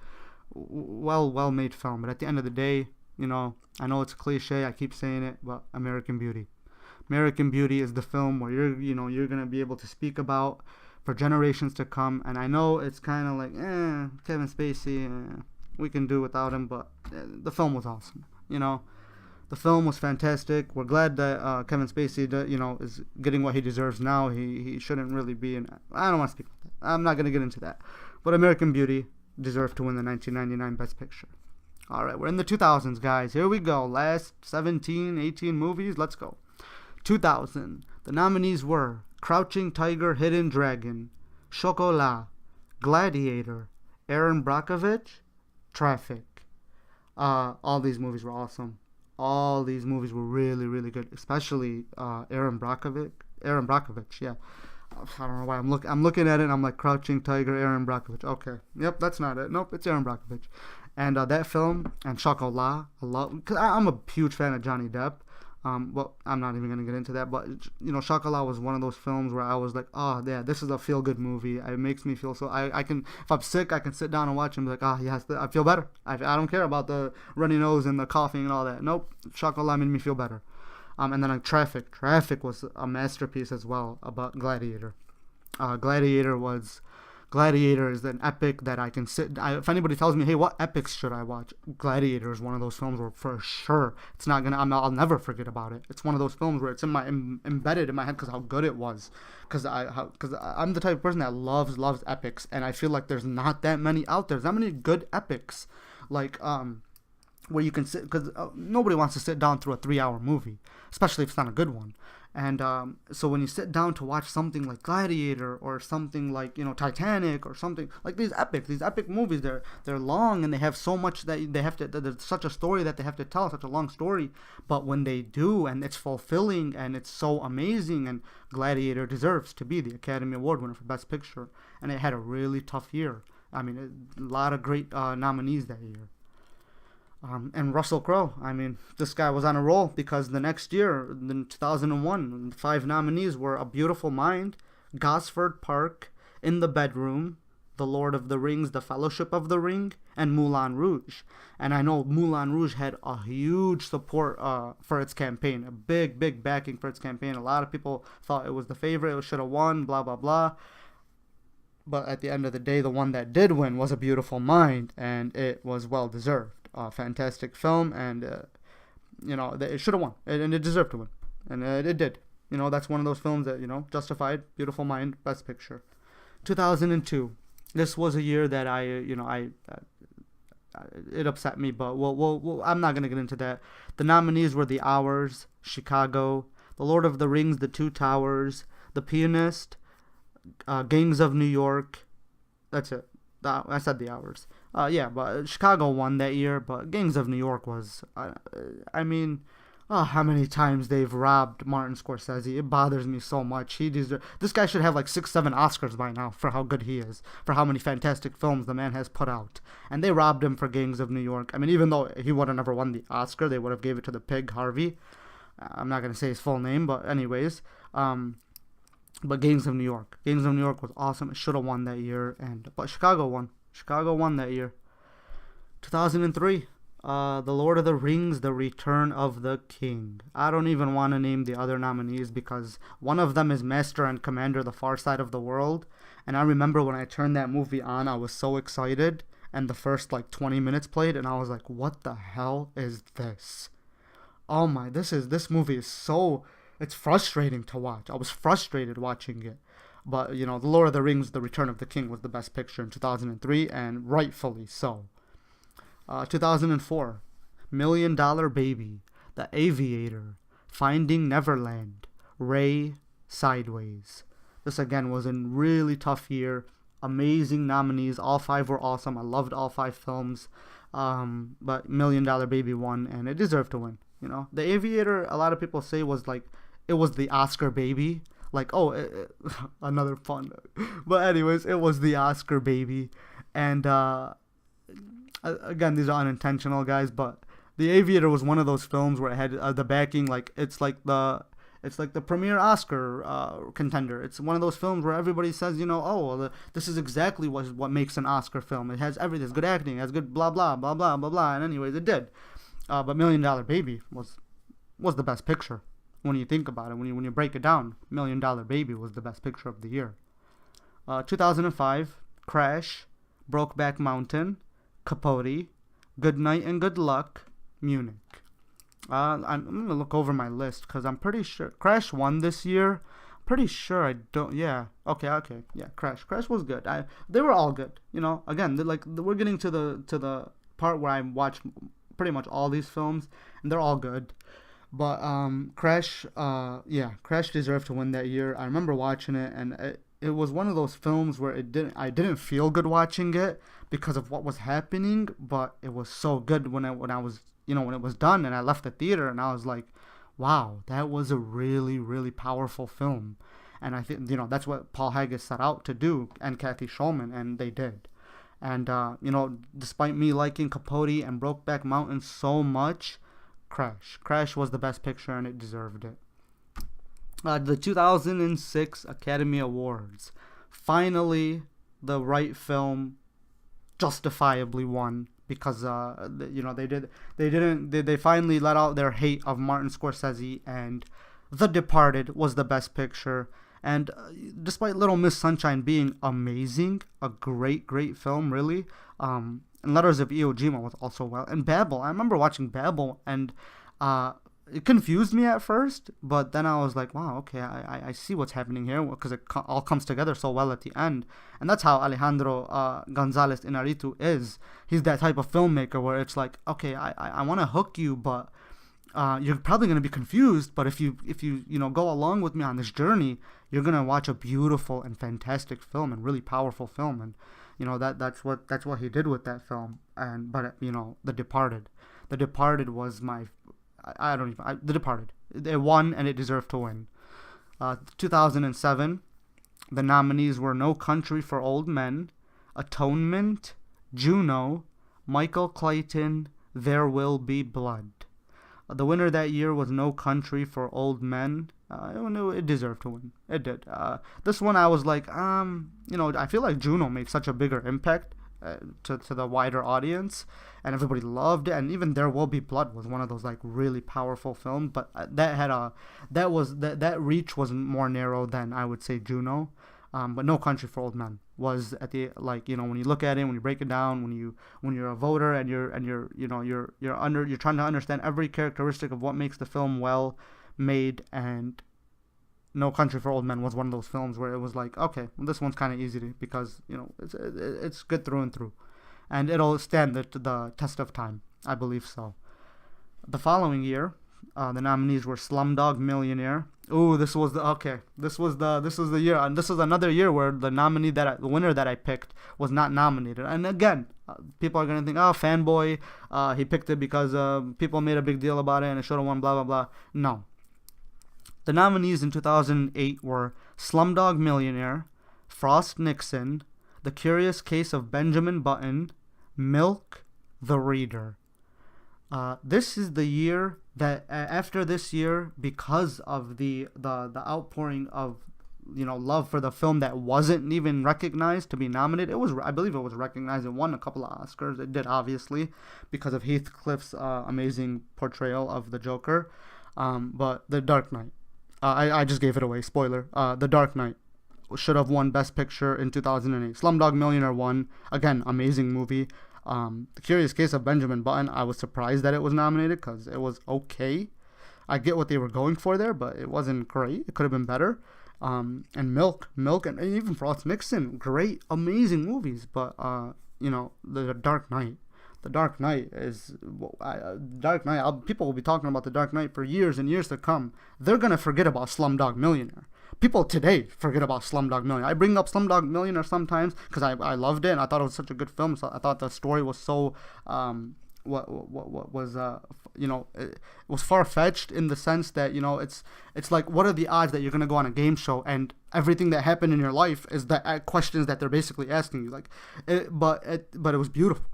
[SPEAKER 1] well made film. But at the end of the day, I know it's a cliche. I keep saying it, but American Beauty. American Beauty is the film where you're gonna be able to speak about for generations to come. And I know it's kind of like, Kevin Spacey, we can do without him, but the film was awesome. The film was fantastic. We're glad that Kevin Spacey, is getting what he deserves now. He shouldn't really be in. I don't want to speak about that. I'm not gonna get into that. But American Beauty deserved to win the 1999 Best Picture. All right, we're in the 2000s, guys. Here we go. Last 17, 18 movies. Let's go. 2000. The nominees were Crouching Tiger, Hidden Dragon, Chocolat, Gladiator, Aaron Brockovich, Traffic. All these movies were awesome. All these movies were really, really good, especially Aaron Brockovich. Yeah. I don't know why I'm looking at it and I'm like, Crouching Tiger, Aaron Brockovich. Okay. Yep, that's not it. Nope, it's Aaron Brockovich. And that film and Chocolat, cause I'm a huge fan of Johnny Depp. Well, I'm not even gonna get into that, but Chocolat was one of those films where I was like, oh yeah, this is a feel good movie. It makes me feel so. I can, if I'm sick, I can sit down and watch and be like, yes, I feel better. I don't care about the runny nose and the coughing and all that. Nope, Chocolat made me feel better. And then like Traffic was a masterpiece as well about Gladiator. Gladiator is an epic that I can if anybody tells me, hey, what epics should I watch? Gladiator is one of those films where for sure I'll never forget about it. It's one of those films where it's embedded in my head because how good it was. Because I'm the type of person that loves epics, and I feel like there's not that many out there. There's not many good epics, like where you can sit, because nobody wants to sit down through a 3-hour movie, especially if it's not a good one. And so when you sit down to watch something like Gladiator or something like Titanic or something like these epic movies, they're long and they have so much that they have to. There's such a story that they have to tell, such a long story. But when they do, and it's fulfilling and it's so amazing, and Gladiator deserves to be the Academy Award winner for Best Picture, and it had a really tough year. I mean, a lot of great nominees that year. And Russell Crowe, I mean, this guy was on a roll because the next year, in 2001, the 5 nominees were A Beautiful Mind, Gosford Park, In the Bedroom, The Lord of the Rings, The Fellowship of the Ring, and Moulin Rouge. And I know Moulin Rouge had a huge support for its campaign, a big backing for its campaign. A lot of people thought it was the favorite, it should have won, blah, blah, blah. But at the end of the day, the one that did win was A Beautiful Mind, and it was well-deserved. Fantastic film, and it should have won, and it deserved to win, and it did. That's one of those films that justified. Beautiful Mind, Best Picture. 2002. This was a year that it upset me, but I'm not gonna get into that. The nominees were The Hours, Chicago, The Lord of the Rings, The Two Towers, The Pianist, Gangs of New York. That's it. I said The Hours. But Chicago won that year, but Gangs of New York was, how many times they've robbed Martin Scorsese. It bothers me so much. This guy should have like 6-7 Oscars by now for how good he is, for how many fantastic films the man has put out. And they robbed him for Gangs of New York. I mean, even though he would have never won the Oscar, they would have gave it to the pig, Harvey. I'm not going to say his full name, but anyways. But Gangs of New York. Gangs of New York was awesome. It should have won that year, but Chicago won. Chicago won that year. 2003, The Lord of the Rings, The Return of the King. I don't even want to name the other nominees because one of them is Master and Commander, The Far Side of the World. And I remember when I turned that movie on, I was so excited. And the first 20 minutes played, and I was like, what the hell is this? Oh my, this movie is so, it's frustrating to watch. I was frustrated watching it. But, The Lord of the Rings, The Return of the King was the best picture in 2003, and rightfully so. 2004, $1 Million Baby, The Aviator, Finding Neverland, Ray, Sideways. This again was a really tough year. Amazing nominees. All 5 were awesome. I loved all 5 films. But Million Dollar Baby won, and it deserved to win. You know, The Aviator, a lot of people say was like, it was the Oscar baby. Like, another fun. But anyways, it was the Oscar baby. And again, these are unintentional, guys, but The Aviator was one of those films where it had the backing, like it's like the premier Oscar contender. It's one of those films where everybody says, you know, this is exactly what makes an Oscar film. It has everything. It's good acting. It has good blah blah blah blah blah blah. And anyways, it did. But Million Dollar Baby was the best picture when you think about it. When you break it down, Million Dollar Baby was the best picture of the year. 2005, Crash, Brokeback Mountain, Capote, Good Night and Good Luck, Munich. I'm going to look over my list because I'm pretty sure Crash won this year. Pretty sure I don't. Yeah. Okay. Yeah. Crash was good. They were all good. You know. Again, we're getting to the part where I watched pretty much all these films, and they're all good. But Crash. Crash deserved to win that year. I remember watching it, and it was one of those films where I didn't feel good watching it because of what was happening, but it was so good when it was done and I left the theater and I was like, wow, that was a really, really powerful film. And I think, you know, that's what Paul Haggis set out to do, and Kathy Schulman, and they did. And, you know, despite me liking Capote and Brokeback Mountain so much, Crash was the best picture and it deserved it. The 2006 Academy Awards. Finally, the right film justifiably won because you know they finally let out their hate of Martin Scorsese, and The Departed was the best picture. And despite Little Miss Sunshine being amazing, a great film really, and Letters of Iwo Jima was also well, and Babel. I remember watching Babel, and it confused me at first, but then I was like, wow, okay, I see what's happening here, because it all comes together so well at the end. And that's how Alejandro Gonzalez Inarritu is. He's that type of filmmaker where it's like, okay, I want to hook you, but you're probably going to be confused, but if you go along with me on this journey, you're going to watch a beautiful and fantastic film and really powerful film. And you know, that's what he did with that film. But you know, The Departed was my, The Departed. It won and it deserved to win. 2007, the nominees were No Country for Old Men, Atonement, Juno, Michael Clayton, There Will Be Blood. The winner that year was No Country for Old Men. It deserved to win. It did. This one I was like, I feel like Juno made such a bigger impact to the wider audience, and everybody loved it. And even There Will Be Blood was one of those like really powerful films, but that reach was more narrow than I would say Juno. But No Country for Old Men was at the, like, you know, when you look at it, when you break it down, when you're a voter and you're trying to understand every characteristic of what makes the film well made, and No Country for Old Men was one of those films where it was like, okay, well, this one's kind of easy because, you know, it's good through and through, and it'll stand the test of time. I believe so. The following year, the nominees were Slumdog Millionaire. Ooh, this was the year, and this was another year where the winner that I picked was not nominated. And again, people are gonna think, oh, fanboy, he picked it because people made a big deal about it and it should have won, blah blah blah. No. The nominees in 2008 were Slumdog Millionaire, Frost Nixon, The Curious Case of Benjamin Button, Milk, The Reader. This is the year that after this year, because of the outpouring of, you know, love for the film that wasn't even recognized to be nominated. I believe it was recognized. It won a couple of Oscars. It did, obviously, because of Heathcliff's amazing portrayal of the Joker. But The Dark Knight. I just gave it away. Spoiler. The Dark Knight should have won Best Picture in 2008. Slumdog Millionaire won. Again, amazing movie. The Curious Case of Benjamin Button, I was surprised that it was nominated because it was okay. I get what they were going for there, but it wasn't great. It could have been better. And Milk, and even Frost Nixon, great, amazing movies. But, The Dark Knight The Dark Knight is Dark Knight. People will be talking about The Dark Knight for years and years to come. They're gonna forget about Slumdog Millionaire. People today forget about Slumdog Millionaire. I bring up Slumdog Millionaire sometimes because I loved it and I thought it was such a good film. So I thought the story was so what was it was far fetched in the sense that it's like, what are the odds that you're gonna go on a game show and everything that happened in your life is the questions that they're basically asking you, but it was beautiful.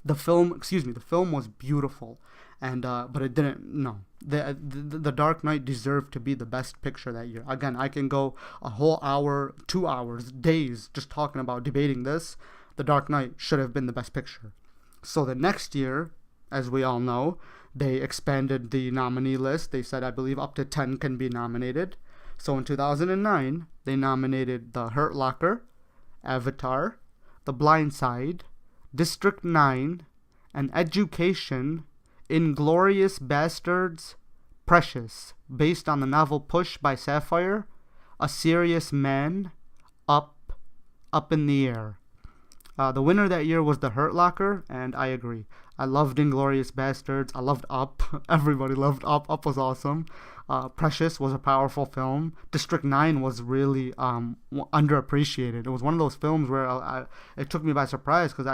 [SPEAKER 1] The film was beautiful, and but it didn't. No, the Dark Knight deserved to be the best picture that year. Again, I can go a whole hour, 2 hours, days just talking about debating this. The Dark Knight should have been the best picture. So the next year, as we all know, they expanded the nominee list. They said, I believe, up to 10 can be nominated. So in 2009, they nominated The Hurt Locker, Avatar, The Blind Side, District 9, and Education, Inglourious Bastards, Precious, based on the novel Push by Sapphire, A Serious Man, Up in the Air. The winner that year was The Hurt Locker, and I agree. I loved Inglourious Bastards. I loved Up. Everybody loved Up. Up was awesome. Precious was a powerful film. District 9 was really underappreciated. It was one of those films where it took me by surprise because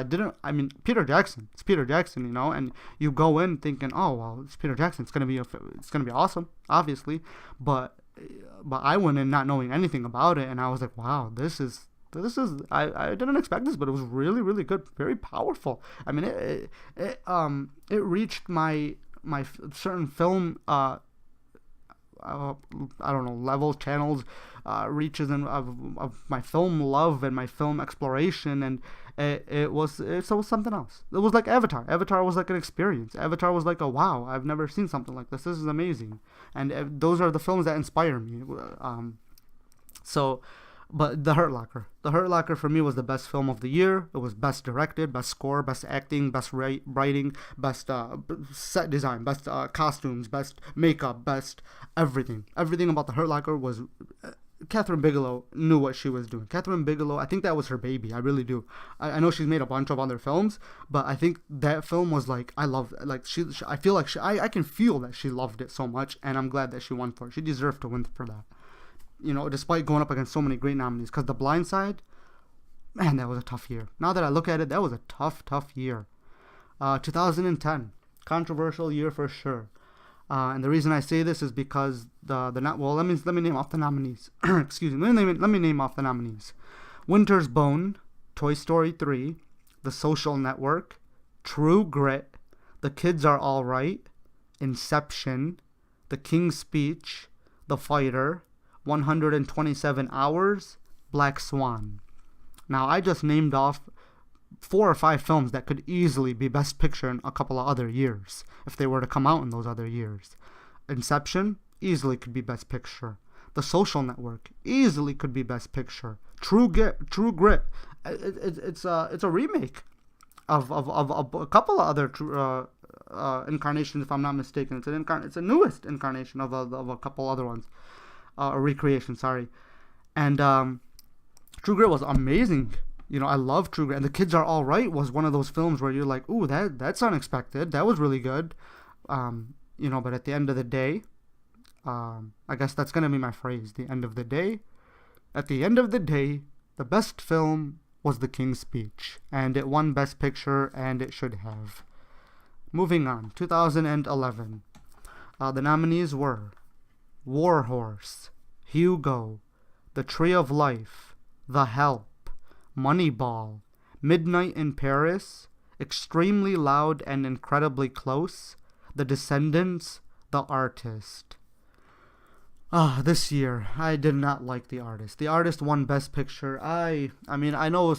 [SPEAKER 1] Peter Jackson. It's Peter Jackson, and you go in thinking, oh well, it's Peter Jackson. It's gonna be awesome, obviously. But I went in not knowing anything about it, and I was like, wow, this is I didn't expect this, but it was really, really good, very powerful. I mean, it reached my certain film I don't know, levels, channels, reaches of my film love and my film exploration, and it was something else. It was like Avatar. Avatar was like an experience. Avatar was like a wow, I've never seen something like this. This is amazing, and those are the films that inspire me. But The Hurt Locker for me was the best film of the year. It was best directed, best score, best acting, best writing, best set design, best costumes, best makeup, best everything. Everything about The Hurt Locker was... Catherine Bigelow knew what she was doing. Catherine Bigelow, I think that was her baby. I really do. I know she's made a bunch of other films, but I think that film was like, I love, like, I feel like I can feel that she loved it so much, and I'm glad that she won for it. She deserved to win for that. Despite going up against so many great nominees. Because The Blind Side, man, that was a tough year. Now that I look at it, that was a tough year. 2010, controversial year for sure. And the reason I say this is because let me name off the nominees. Excuse me. Let me name off the nominees. Winter's Bone, Toy Story 3, The Social Network, True Grit, The Kids Are All Right, Inception, The King's Speech, The Fighter, 127 Hours, Black Swan. Now, I just named off 4 or 5 films that could easily be Best Picture in a couple of other years, if they were to come out in those other years. Inception easily could be Best Picture. The Social Network easily could be Best Picture. True Grit. It's a remake of a couple of other incarnations, if I'm not mistaken. It's a newest incarnation of a couple other ones. A recreation, sorry. And True Grit was amazing. I love True Grit. And The Kids Are All Right was one of those films where you're like, ooh, that's unexpected. That was really good. But at the end of the day, I guess that's going to be my phrase. The end of the day. At the end of the day, the best film was The King's Speech. And it won Best Picture, and it should have. Moving on. 2011. The nominees were War Horse, Hugo, The Tree of Life, The Help, Moneyball, Midnight in Paris, Extremely Loud and Incredibly Close, The Descendants, The Artist. This year, I did not like The Artist. The Artist won Best Picture. I know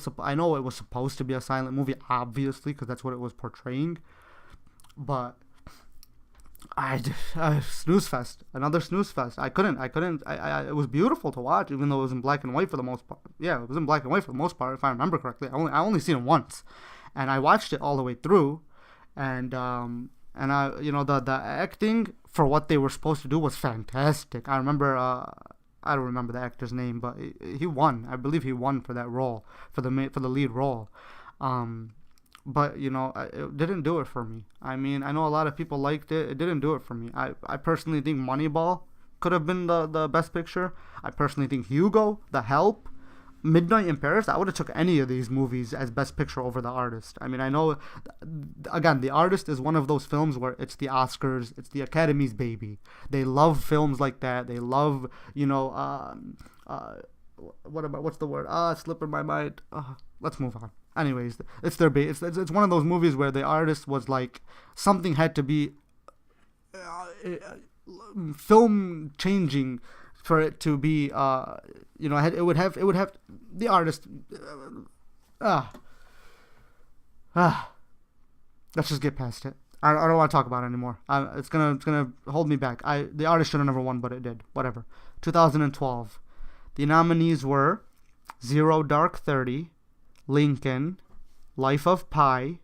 [SPEAKER 1] it was supposed to be a silent movie, obviously, because that's what it was portraying, but snooze fest, another snooze fest. I couldn't. It was beautiful to watch, even though it was in black and white for the most part. Yeah, it was in black and white for the most part, if I remember correctly. I only seen it once, and I watched it all the way through, and the acting for what they were supposed to do was fantastic. I remember. I don't remember the actor's name, but he won. I believe he won for that role, for the lead role. but it didn't do it for me. I mean, I know a lot of people liked it. It didn't do it for me. I personally think Moneyball could have been the best picture. I personally think Hugo, The Help, Midnight in Paris, I would have took any of these movies as best picture over The Artist. I mean, I know, again, The Artist is one of those films where it's the Oscars, it's the Academy's baby. They love films like that. They love, what's the word? It's slipping my mind. Let's move on. Anyways, it's their base. It's one of those movies where The Artist was like, something had to be film changing for it to be, it would have The Artist. Let's just get past it. I don't want to talk about it anymore. It's gonna hold me back. The Artist should have never won, but it did. Whatever. 2012. The nominees were Zero Dark 30, Lincoln, Life of Pi,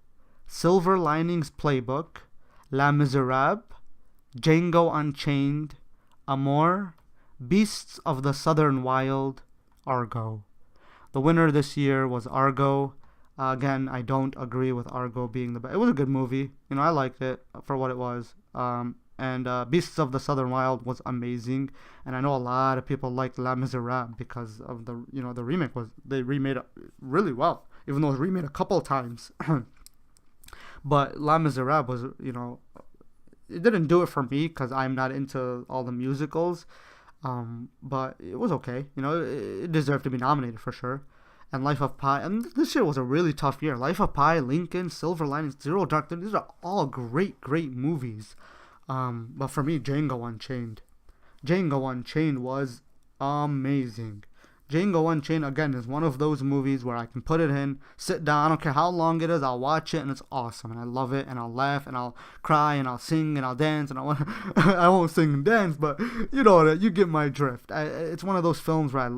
[SPEAKER 1] Silver Linings Playbook, Les Miserables, Django Unchained, Amour, Beasts of the Southern Wild, Argo. The winner this year was Argo. Again, I don't agree with Argo being the best. It was a good movie. I liked it for what it was. And Beasts of the Southern Wild was amazing. And I know a lot of people liked Les Miserables because of the remake. They remade it really well, even though it was remade a couple of times. But Les Miserables was, it didn't do it for me because I'm not into all the musicals. But it was okay. It deserved to be nominated for sure. And Life of Pi, and this year was a really tough year. Life of Pi, Lincoln, Silver Linings, Zero Dark 30, these are all great movies. But for me, Django Unchained. Django Unchained was amazing. Django Unchained, again, is one of those movies where I can put it in, sit down, I don't care how long it is, I'll watch it, and it's awesome, and I love it, and I'll laugh, and I'll cry, and I'll sing, and I'll dance, and I won't sing and dance, but you get my drift. It's one of those films where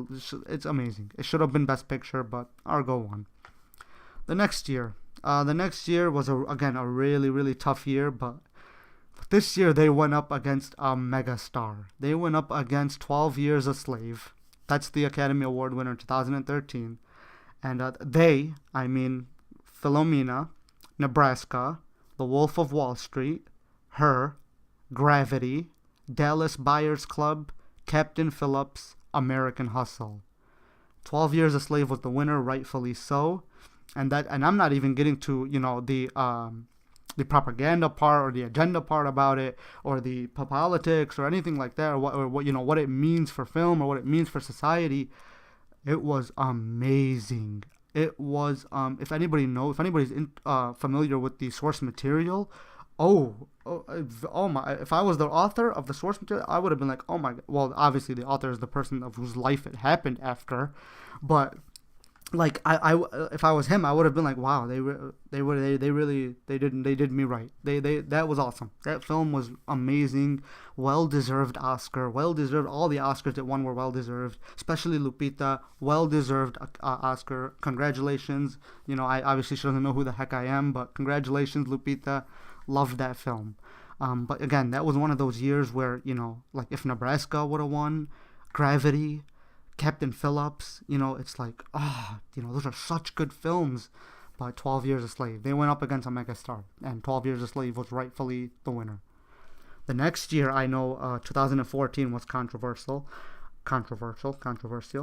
[SPEAKER 1] it's amazing. It should have been Best Picture, but Argo won. The next year was, again, a really, really tough year, but this year they went up against a megastar. They went up against 12 Years a Slave. That's the Academy Award winner in 2013. And I mean Philomena, Nebraska, The Wolf of Wall Street, Her, Gravity, Dallas Buyers Club, Captain Phillips, American Hustle. 12 Years a Slave was the winner, rightfully so. And I'm not even getting to, the propaganda part or the agenda part about it or the politics or anything like that or what it means for film or what it means for society. It was amazing. It was if anybody's familiar with the source material, if I was the author of the source material, I would have been like, oh my god. Well, obviously the author is the person of whose life it happened after, but like if I was him, I would have been like, wow, they did me right. That was awesome. That film was amazing. Well deserved Oscar. Well deserved. All the Oscars that won were well deserved. Especially Lupita. Well deserved Oscar. Congratulations. I obviously she doesn't know who the heck I am, but congratulations, Lupita. Loved that film. But again, that was one of those years where like if Nebraska would have won, Gravity, Captain Phillips, it's like, those are such good films. But 12 Years a Slave, they went up against a megastar, and 12 Years a Slave was rightfully the winner. The next year, I know 2014 was controversial,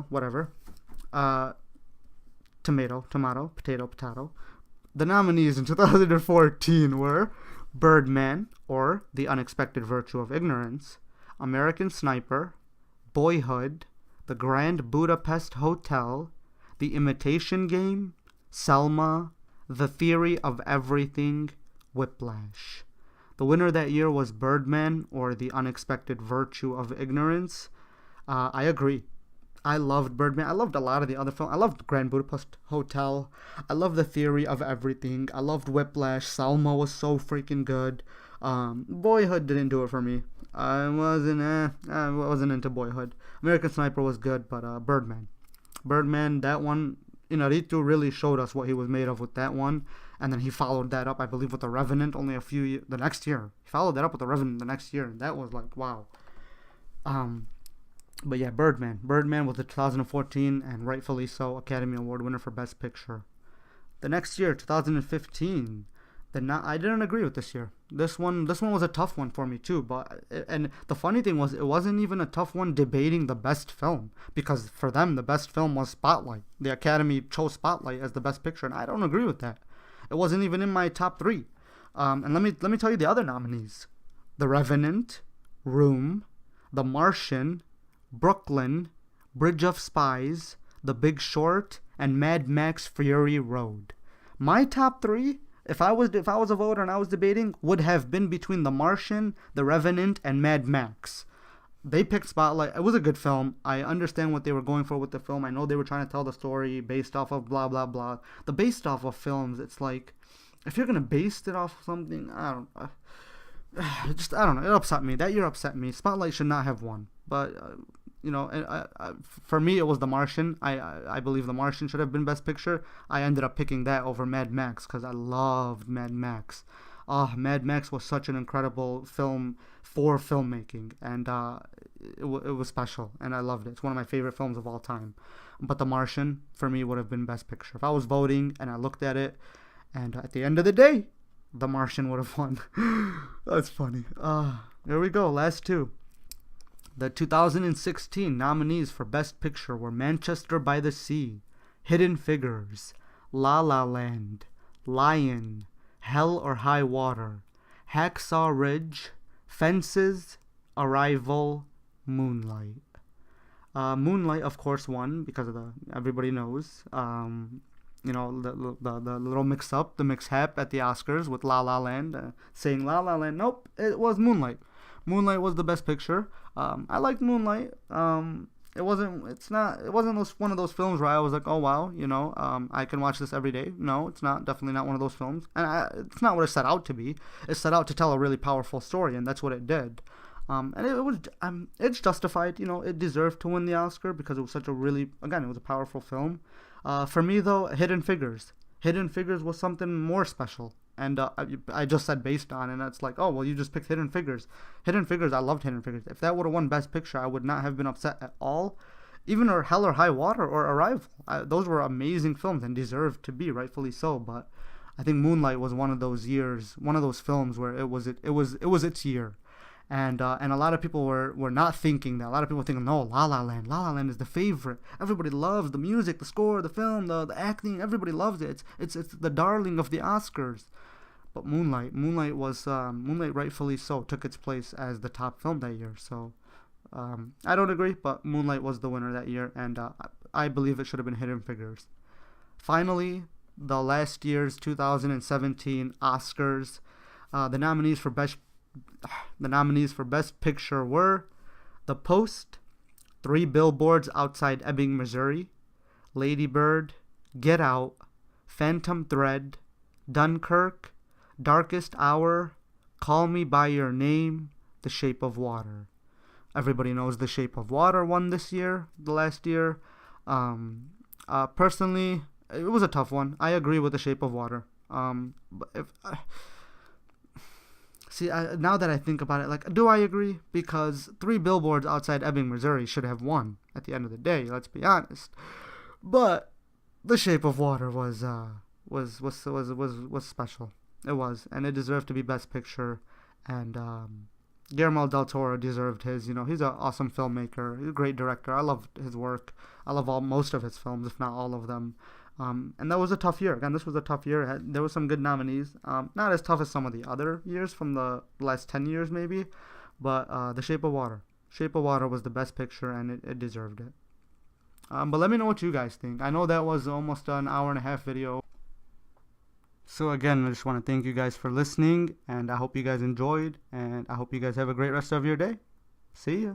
[SPEAKER 1] whatever. Tomato, potato. The nominees in 2014 were Birdman, or The Unexpected Virtue of Ignorance, American Sniper, Boyhood, The Grand Budapest Hotel, The Imitation Game, Selma, The Theory of Everything, Whiplash. The winner that year was Birdman, or The Unexpected Virtue of Ignorance. I agree. I loved Birdman. I loved a lot of the other films. I loved Grand Budapest Hotel. I loved The Theory of Everything. I loved Whiplash. Selma was so freaking good. Boyhood didn't do it for me. I wasn't into Boyhood. American Sniper was good, but Birdman, that one, Inarritu really showed us what he was made of with that one, and then he followed that up, I believe, with The Revenant the next year. He followed that up with The Revenant the next year, and that was like, wow. But yeah, Birdman was the 2014, and rightfully so, Academy Award winner for Best Picture. The next year, 2015, I didn't agree with this year. This one was a tough one for me too. And the funny thing was, it wasn't even a tough one debating the best film, because for them the best film was Spotlight. The Academy chose Spotlight as the best picture, and I don't agree with that. It wasn't even in my top three. And let me tell you the other nominees: The Revenant, Room, The Martian, Brooklyn, Bridge of Spies, The Big Short, and Mad Max Fury Road. My top three, if I was a voter and I was debating, would have been between The Martian, The Revenant, and Mad Max. They picked Spotlight. It was a good film. I understand what they were going for with the film. I know they were trying to tell the story based off of blah blah blah. The based off of films, it's like, if you're gonna base it off of something, I don't know. It upset me. That year upset me. Spotlight should not have won. But for me, it was The Martian. I believe The Martian should have been Best Picture. I ended up picking that over Mad Max because I loved Mad Max. Mad Max was such an incredible film for filmmaking, and it was special, and I loved it. It's one of my favorite films of all time. But The Martian, for me, would have been Best Picture. If I was voting and I looked at it, and at the end of the day, The Martian would have won. That's funny. Here we go, last two. The 2016 nominees for Best Picture were Manchester by the Sea, Hidden Figures, La La Land, Lion, Hell or High Water, Hacksaw Ridge, Fences, Arrival, Moonlight. Moonlight, of course, won because of everybody knows. The little mix-up, the mix-hap at the Oscars with La La Land, saying La La Land. Nope, it was Moonlight. Moonlight was the Best Picture. I liked Moonlight. It wasn't one of those films where I was like, oh wow, I can watch this every day. No, it's not. Definitely not one of those films. And it's not what it set out to be. It set out to tell a really powerful story, and that's what it did. And it's justified. It deserved to win the Oscar because it was it was a powerful film. For me though, Hidden Figures. Hidden Figures was something more special. And I just said based on, and it's like, oh, well, you just picked Hidden Figures. Hidden Figures, I loved Hidden Figures. If that would have won Best Picture, I would not have been upset at all. Even Hell or High Water or Arrival. Those were amazing films and deserved to be, rightfully so. But I think Moonlight was one of those years, one of those films where it was its year. And a lot of people were not thinking that. A lot of people were thinking, no, La La Land. La La Land is the favorite. Everybody loves the music, the score, the film, the acting. Everybody loves it. It's the darling of the Oscars. But Moonlight rightfully so took its place as the top film that year. So I don't agree, but Moonlight was the winner that year, and I believe it should have been Hidden Figures. Finally, the last year's 2017 Oscars. The nominees for Best Picture were The Post, 3 Billboards Outside Ebbing, Missouri, Lady Bird, Get Out, Phantom Thread, Dunkirk, Darkest Hour, Call Me By Your Name, The Shape of Water. Everybody knows The Shape of Water won this year, the last year. Personally, it was a tough one. I agree with The Shape of Water. Now that I think about it, do I agree? Because 3 Billboards Outside Ebbing, Missouri should have won at the end of the day, let's be honest. But The Shape of Water was special. It was, and it deserved to be Best Picture. And Guillermo del Toro deserved his. He's an awesome filmmaker. He's a great director. I love his work. I love most of his films, if not all of them. And that was a tough year. Again, this was a tough year. There were some good nominees. Not as tough as some of the other years from the last 10 years, maybe. But The Shape of Water. Shape of Water was the Best Picture, and it deserved it. But let me know what you guys think. I know that was almost an hour and a half video. So again, I just want to thank you guys for listening, and I hope you guys enjoyed, and I hope you guys have a great rest of your day. See ya.